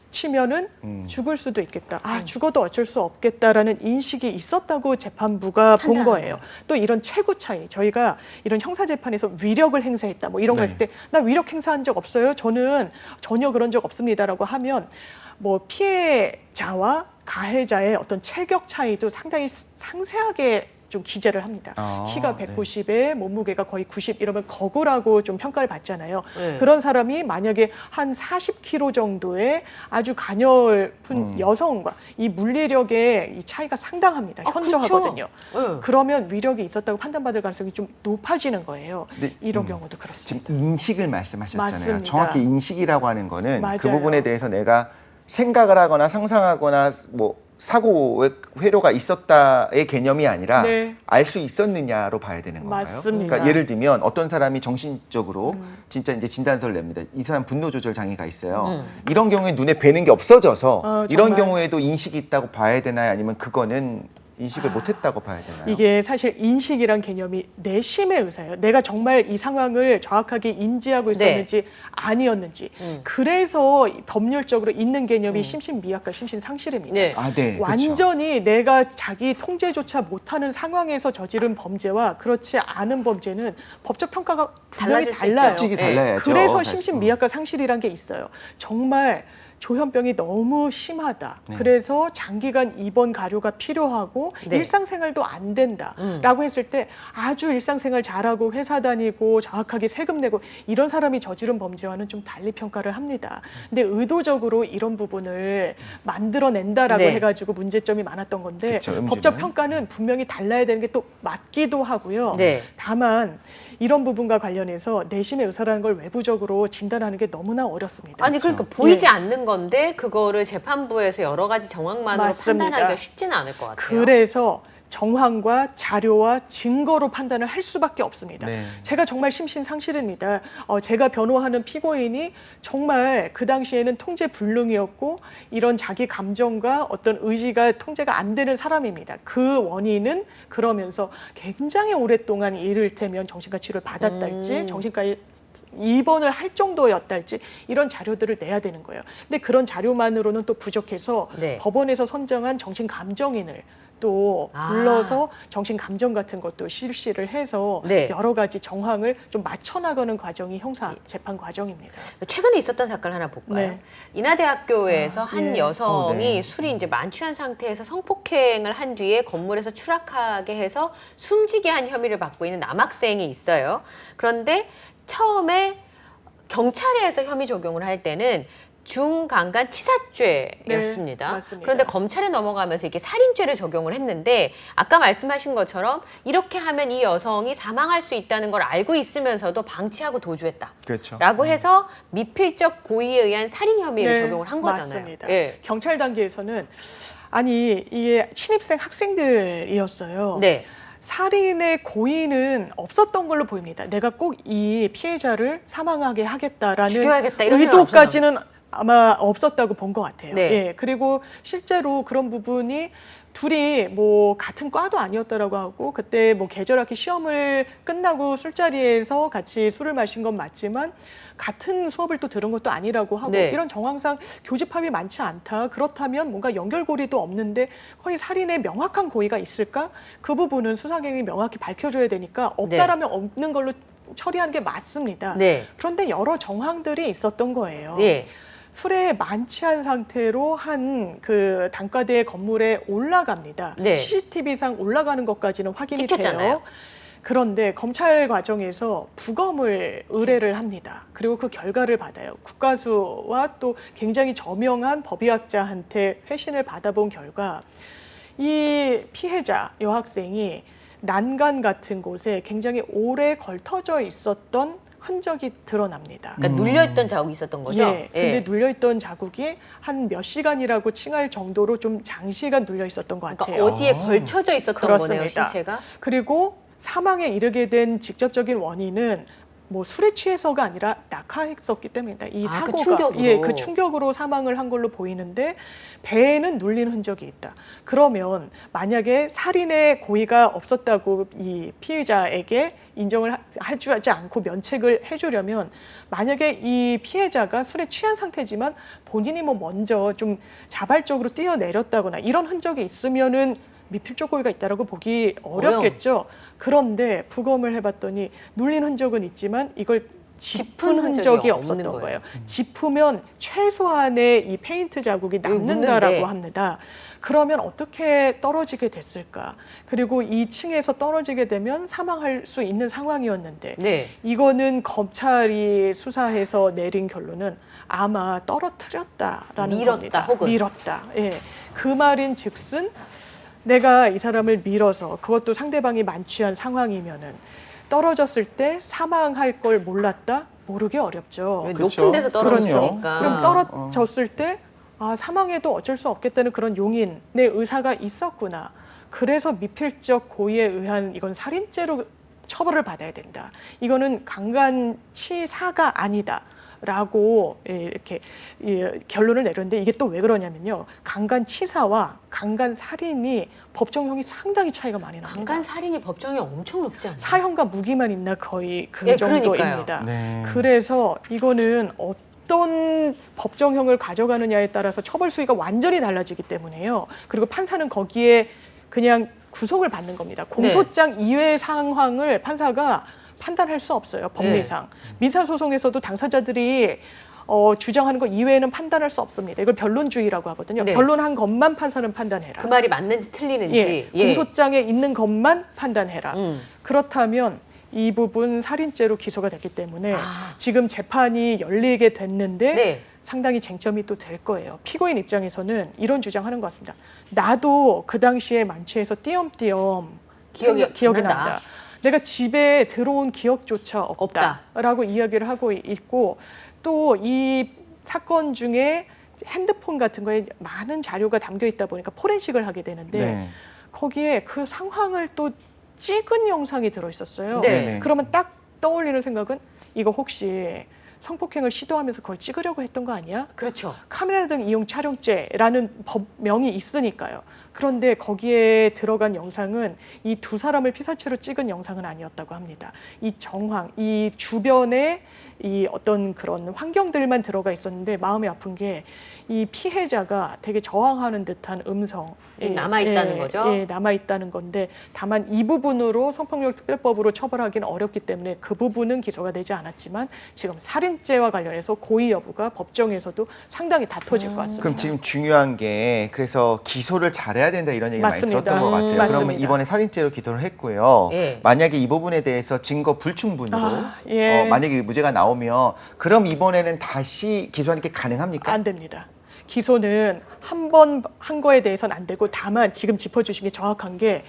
치면은 죽을 수도 있겠다. 죽어도 어쩔 수 없겠다라는 인식이 있었다고 재판부가 본 거예요. 또 이런 체구 차이, 저희가 이런 형사 재판에서 위력을 행사했다, 뭐 이런 거 했을 때 나 위력 행사한 적 없어요. 저는 전혀 그런 적 없습니다라고 하면 뭐 피해자와 가해자의 어떤 체격 차이도 상당히 상세하게 좀 기재를 합니다. 키가 190에 몸무게가 거의 90 이러면 거구라고 좀 평가를 받잖아요. 그런 사람이 만약에 한 40kg 정도의 아주 가냘픈 여성과 이 물리력의 이 차이가 상당합니다. 현저하거든요. 그렇죠. 그러면 위력이 있었다고 판단받을 가능성이 좀 높아지는 거예요. 네. 이런 경우도 그렇습니다. 지금 인식을 말씀하셨잖아요. 맞습니다. 정확히 인식이라고 하는 거는 그 맞아요. 부분에 대해서 내가 생각을 하거나 상상하거나 뭐 사고의 회로가 있었다의 개념이 아니라 네. 알 수 있었느냐로 봐야 되는 건가요? 맞습니다. 그러니까 예를 들면 어떤 사람이 정신적으로 진짜 이제 진단서를 냅니다. 이 사람 분노 조절 장애가 있어요. 이런 경우에 눈에 뵈는 게 없어져서 이런 정말. 경우에도 인식이 있다고 봐야 되나요? 아니면 그거는 인식을 못했다고 봐야 되나요? 이게 사실 인식이란 개념이 내심의 의사예요. 내가 정말 이 상황을 정확하게 인지하고 있었는지 아니었는지. 그래서 법률적으로 있는 개념이 심신미약과 심신상실입니다. 네. 네, 완전히 내가 자기 통제조차 못하는 상황에서 저지른 범죄와 그렇지 않은 범죄는 법적 평가가 분명히 달라질 수 달라요. 있죠. 솔직히 달라야죠. 그래서 사실. 심신미약과 상실이란 게 있어요. 정말 조현병이 너무 심하다. 그래서 장기간 입원 가료가 필요하고 네. 일상생활도 안 된다라고 했을 때 아주 일상생활 잘하고 회사 다니고 정확하게 세금 내고 이런 사람이 저지른 범죄와는 좀 달리 평가를 합니다. 근데 의도적으로 이런 부분을 만들어낸다라고 네. 해가지고 문제점이 많았던 건데 그쵸, 음주는. 법적 평가는 분명히 달라야 되는 게 또 맞기도 하고요. 네. 다만 이런 부분과 관련해서 내심의 의사라는 걸 외부적으로 진단하는 게 너무나 어렵습니다. 아니 그러니까 보이지 예. 않는 건데 그거를 재판부에서 여러 가지 정황만으로 맞습니다. 판단하기가 쉽지는 않을 것 같아요. 그래서 정황과 자료와 증거로 판단을 할 수밖에 없습니다. 네. 제가 정말 심신상실입니다. 제가 변호하는 피고인이 정말 그 당시에는 통제 불능이었고 이런 자기 감정과 어떤 의지가 통제가 안 되는 사람입니다. 그 원인은 그러면서 굉장히 오랫동안 이를테면 정신과 치료를 받았달지 정신과 입원을 할 정도였달지 이런 자료들을 내야 되는 거예요. 근데 그런 자료만으로는 또 부족해서 네. 법원에서 선정한 정신감정인을 또 불러서 정신감정 같은 것도 실시를 해서 네. 여러 가지 정황을 좀 맞춰나가는 과정이 형사 재판 과정입니다. 최근에 있었던 사건 하나 볼까요? 네. 인하대학교에서 한 예. 여성이 네. 술이 이제 만취한 상태에서 성폭행을 한 뒤에 건물에서 추락하게 해서 숨지게 한 혐의를 받고 있는 남학생이 있어요. 그런데 처음에 경찰에서 혐의 적용을 할 때는 중강간 치사죄였습니다. 네, 맞습니다. 그런데 검찰에 넘어가면서 이게 살인죄를 적용을 했는데 아까 말씀하신 것처럼 이렇게 하면 이 여성이 사망할 수 있다는 걸 알고 있으면서도 방치하고 도주했다. 그렇죠. 라고 해서 미필적 고의에 의한 살인 혐의를 네, 적용을 한 거잖아요. 맞습니다. 예. 경찰 단계에서는 아니 이게 신입생 학생들이었어요. 네. 살인의 고의는 없었던 걸로 보입니다. 내가 꼭 이 피해자를 사망하게 하겠다라는 죽여야겠다 이런 생각 의도까지는 아마 없었다고 본 것 같아요. 네. 예, 그리고 실제로 그런 부분이 둘이 뭐 같은 과도 아니었다라고 하고 그때 뭐 계절학기 시험을 끝나고 술자리에서 같이 술을 마신 건 맞지만 같은 수업을 또 들은 것도 아니라고 하고 네. 이런 정황상 교집합이 많지 않다. 그렇다면 뭔가 연결고리도 없는데 거의 살인의 명확한 고의가 있을까? 그 부분은 수사경이 명확히 밝혀줘야 되니까 없다라면 없는 걸로 처리하는 게 맞습니다. 네. 그런데 여러 정황들이 있었던 거예요. 예. 술에 만취한 상태로 한 그 단과대 건물에 올라갑니다. 네. CCTV상 올라가는 것까지는 확인이 찍혔잖아요. 돼요. 그런데 검찰 과정에서 부검을 의뢰를 합니다. 그리고 그 결과를 받아요. 국가수와 또 굉장히 저명한 법의학자한테 회신을 받아본 결과 이 피해자 여학생이 난간 같은 곳에 굉장히 오래 걸터져 있었던 흔적이 드러납니다. 그러니까 눌려있던 자국이 있었던 거죠? 예, 근데 눌려있던 자국이 한 몇 시간이라고 칭할 정도로 좀 장시간 눌려 있었던 것 같아요. 그러니까 어디에 걸쳐져 있었던 거네요, 그렇습니다. 신체가? 그리고 사망에 이르게 된 직접적인 원인은 뭐 술에 취해서가 아니라 낙하했었기 때문이다. 이 아, 그 사고가 충격으로. 예, 그 충격으로 사망을 한 걸로 보이는데 배에는 눌린 흔적이 있다. 그러면 만약에 살인의 고의가 없었다고 이 피해자에게 인정을 해주지 않고 면책을 해주려면 만약에 이 피해자가 술에 취한 상태지만 본인이 뭐 먼저 좀 자발적으로 뛰어내렸다거나 이런 흔적이 있으면은 미필적 고의가 있다라고 보기 어렵겠죠. 그런데 부검을 해봤더니 눌린 흔적은 있지만 이걸 짚은 흔적이 없었던 없는 거예요. 짚으면 최소한의 이 페인트 자국이 남는다라고 묻는데. 합니다. 그러면 어떻게 떨어지게 됐을까? 그리고 2층에서 떨어지게 되면 사망할 수 있는 상황이었는데 네. 이거는 검찰이 수사해서 내린 결론은 아마 떨어뜨렸다라는 밀었다, 겁니다. 혹은. 밀었다. 예. 그 말인 즉슨 내가 이 사람을 밀어서 그것도 상대방이 만취한 상황이면은 떨어졌을 때 사망할 걸 몰랐다? 모르기 어렵죠. 그렇죠. 높은 데서 떨어졌으니까. 그럼 떨어졌을 때 아, 사망해도 어쩔 수 없겠다는 그런 용인의 의사가 있었구나. 그래서 미필적 고의에 의한 이건 살인죄로 처벌을 받아야 된다. 이거는 강간치사가 아니다. 라고 이렇게 결론을 내렸는데 이게 또 왜 그러냐면요. 강간치사와 강간살인이 법정형이 상당히 차이가 많이 납니다. 강간살인이 법정이 엄청 높지 않나요? 사형과 무기만 있나 거의 그 예, 정도입니다. 네. 그래서 이거는 어떤 법정형을 가져가느냐에 따라서 처벌 수위가 완전히 달라지기 때문에요. 그리고 판사는 거기에 그냥 구속을 받는 겁니다. 공소장 이외의 상황을 판사가 판단할 수 없어요. 법리상. 민사소송에서도 당사자들이 주장하는 것 이외에는 판단할 수 없습니다. 이걸 변론주의라고 하거든요. 네. 변론한 것만 판사는 판단해라. 그 말이 맞는지 틀리는지. 예, 공소장에 있는 것만 판단해라. 음. 그렇다면 이 부분 살인죄로 기소가 됐기 때문에 아. 지금 재판이 열리게 됐는데 네. 상당히 쟁점이 또 될 거예요. 피고인 입장에서는 이런 주장하는 것 같습니다. 나도 그 당시에 만취해서 띄엄띄엄 기억이 난다. 난다. 내가 집에 들어온 기억조차 없다라고 이야기를 하고 있고 또 이 사건 중에 핸드폰 같은 거에 많은 자료가 담겨 있다 보니까 포렌식을 하게 되는데 네. 거기에 그 상황을 또 찍은 영상이 들어있었어요. 네. 그러면 딱 떠올리는 생각은 이거 혹시 성폭행을 시도하면서 그걸 찍으려고 했던 거 아니야? 그렇죠. 카메라 등 이용 촬영죄라는 법명이 있으니까요. 그런데 거기에 들어간 영상은 이 두 사람을 피사체로 찍은 영상은 아니었다고 합니다. 이 정황, 이 주변에 이 어떤 그런 환경들만 들어가 있었는데 마음이 아픈 게 이 피해자가 되게 저항하는 듯한 음성 남아있다는 거죠? 예, 남아있다는 건데 다만 이 부분으로 성폭력 특별법으로 처벌하기는 어렵기 때문에 그 부분은 기소가 되지 않았지만 지금 살인죄와 관련해서 고의 여부가 법정에서도 상당히 다퉈질 것 같습니다. 그럼 지금 중요한 게 그래서 기소를 잘해야 된다 이런 얘기 맞습니다. 많이 들었던 것 같아요. 그러면 맞습니다. 이번에 살인죄로 기소를 했고요. 예. 만약에 이 부분에 대해서 증거 불충분으로 예. 만약에 무죄가 나오면 그럼 이번에는 다시 기소하는 게 가능합니까? 안 됩니다. 기소는 한 번 한 거에 대해서는 안 되고 다만 지금 짚어주신 게 정확한 게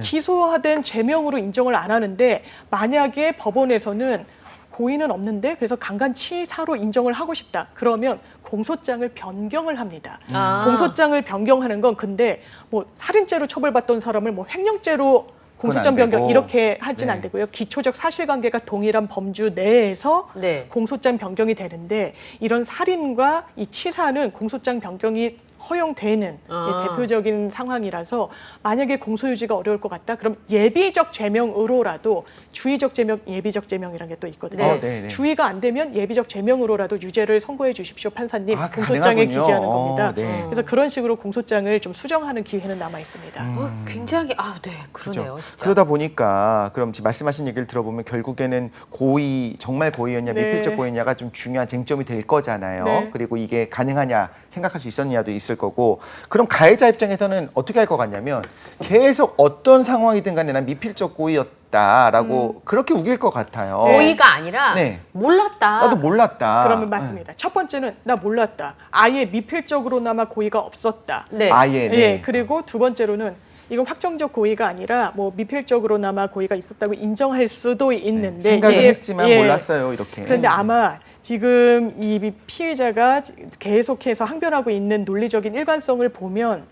기소된 죄명으로 인정을 안 하는데 만약에 법원에서는 고의는 없는데 그래서 강간치사로 인정을 하고 싶다. 그러면 공소장을 변경을 합니다. 아. 공소장을 변경하는 건 근데 뭐 살인죄로 처벌받던 사람을 뭐 횡령죄로 공소장 안 변경 되고. 이렇게 하진 네. 안 되고요. 기초적 사실관계가 동일한 범주 내에서 네. 공소장 변경이 되는데 이런 살인과 이 치사는 공소장 변경이 허용되는 아. 대표적인 상황이라서 만약에 공소유지가 어려울 것 같다. 그럼 예비적 제명으로라도 주의적 제명, 예비적 제명이라는 게 또 있거든요. 네. 네. 주의가 안 되면 예비적 제명으로라도 유죄를 선고해 주십시오, 판사님. 아, 공소장에 가능하군요. 기재하는 겁니다. 네. 그래서 그런 식으로 공소장을 좀 수정하는 기회는 남아 있습니다. 굉장히 네, 그러네요. 그죠. 진짜. 그러다 보니까 그럼 지금 말씀하신 얘기를 들어보면 결국에는 고의 정말 고의였냐 네. 미필적 고의냐가 좀 중요한 쟁점이 될 거잖아요. 네. 그리고 이게 가능하냐 생각할 수 있었냐도 있을 거고 그럼 가해자 입장에서는 어떻게 할 것 같냐면 계속 어떤 상황이든 간에 난 미필적 고의였다라고 그렇게 우길 것 같아요. 고의가 아니라 네. 몰랐다. 나도 몰랐다. 그러면 맞습니다. 첫 번째는 나 몰랐다. 아예 미필적으로나마 고의가 없었다. 네. 아예 네. 예, 그리고 두 번째로는 이건 확정적 고의가 아니라 뭐 미필적으로나마 고의가 있었다고 인정할 수도 있는데 생각은 이게- 했지만 예. 몰랐어요 이렇게. 그런데 아마 지금 이 피의자가 계속해서 항변하고 있는 논리적인 일관성을 보면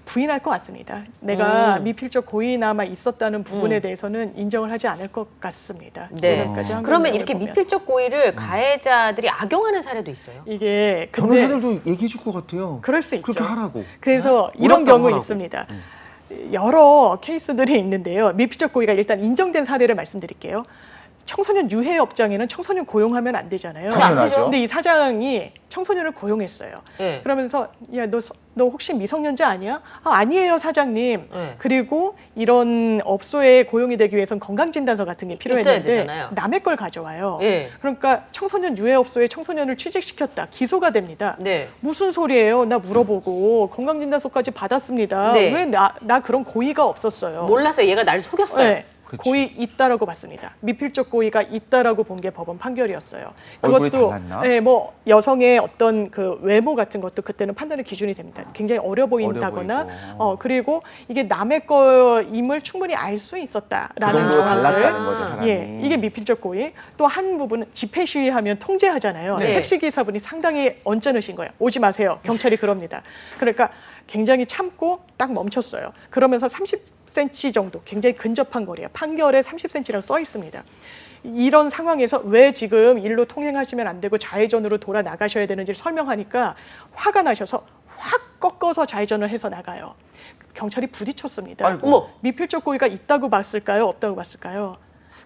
부인할 것 같습니다. 내가 미필적 고의나마 있었다는 부분에 대해서는 인정을 하지 않을 것 같습니다. 네. 지금까지 항변 그러면 내용을 이렇게 보면. 미필적 고의를 가해자들이 악용하는 사례도 있어요. 이게 근데 변호사들도 얘기해 줄 것 같아요. 그럴 수 있죠. 그렇게 하라고. 그래서 네? 이런 몰랐다고 경우 하라고. 있습니다. 여러 케이스들이 있는데요. 미필적 고의가 일단 인정된 사례를 말씀드릴게요. 청소년 유해 업장에는 청소년 고용하면 안 되잖아요. 당연하죠. 근데 이 사장이 청소년을 고용했어요. 네. 그러면서 야, 너 혹시 미성년자 아니야? 아니에요, 사장님. 네. 그리고 이런 업소에 고용이 되기 위해선 건강진단서 같은 게 있어야 필요했는데 되잖아요. 남의 걸 가져와요. 네. 그러니까 청소년 유해 업소에 청소년을 취직시켰다. 기소가 됩니다. 네. 무슨 소리예요? 나 물어보고 건강진단서까지 받았습니다. 네. 왜 나 그런 고의가 없었어요? 몰라서 얘가 나를 속였어요. 네. 그치. 고의 있다라고 봤습니다. 미필적 고의가 있다라고 본 게 법원 판결이었어요. 얼굴이 달랐나? 네, 뭐 여성의 어떤 그 외모 같은 것도 그때는 판단의 기준이 됩니다. 굉장히 어려 보인다거나, 보이고. 그리고 이게 남의 거임을 충분히 알 수 그 있었다라는 정도로 정황들. 달랐다는 거죠 사람이. 예, 이게 미필적 고의. 또 한 부분은 집회 시위하면 통제하잖아요. 네. 택시 기사분이 상당히 언짢으신 거예요. 오지 마세요. 경찰이 그럽니다. 그러니까 굉장히 참고 딱 멈췄어요. 그러면서 30cm 정도, 굉장히 근접한 거리에 판결에 30cm라고 써 있습니다. 이런 상황에서 왜 지금 일로 통행하시면 안 되고 좌회전으로 돌아 나가셔야 되는지를 설명하니까 화가 나셔서 확 꺾어서 좌회전을 해서 나가요. 경찰이 부딪혔습니다. 아이고. 어머. 미필적 고의가 있다고 봤을까요? 없다고 봤을까요?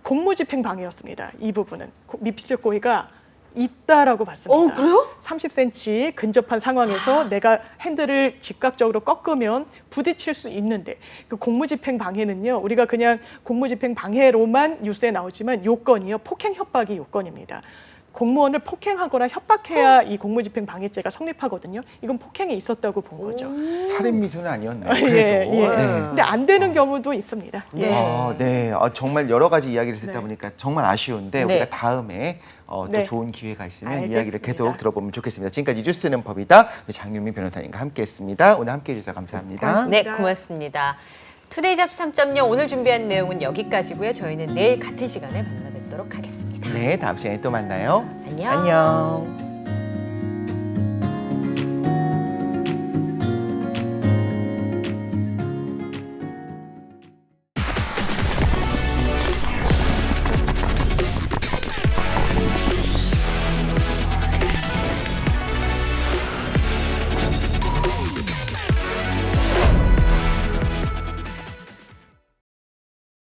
공무집행 방해였습니다. 이 부분은 미필적 고의가 있다라고 봤습니다. 그래요? 30cm 근접한 상황에서 내가 핸들을 즉각적으로 꺾으면 부딪힐 수 있는데 그 공무집행 방해는요. 우리가 그냥 공무집행 방해로만 뉴스에 나오지만 요건이요. 폭행 협박이 요건입니다. 공무원을 폭행하거나 협박해야 이 공무집행 방해죄가 성립하거든요. 이건 폭행이 있었다고 본 거죠. 살인 미수는 아니었네요. 예, 그래도. 예. 네. 근데 안 되는 경우도 있습니다. 예. 네. 정말 여러 가지 이야기를 듣다 네. 보니까 정말 아쉬운데 네. 우리가 다음에 또 네. 좋은 기회가 있으면 알겠습니다. 이야기를 계속 들어보면 좋겠습니다. 지금까지 뉴스 듣는 법이다. 장윤민 변호사님과 함께했습니다. 오늘 함께해 주셔서 감사합니다. 고맙습니다. 네, 고맙습니다. 투데이 잡스 3.0 오늘 준비한 내용은 여기까지고요. 저희는 내일 같은 시간에 만나 뵙도록 하겠습니다. 네, 다음 시간에 또 만나요. 안녕. 안녕.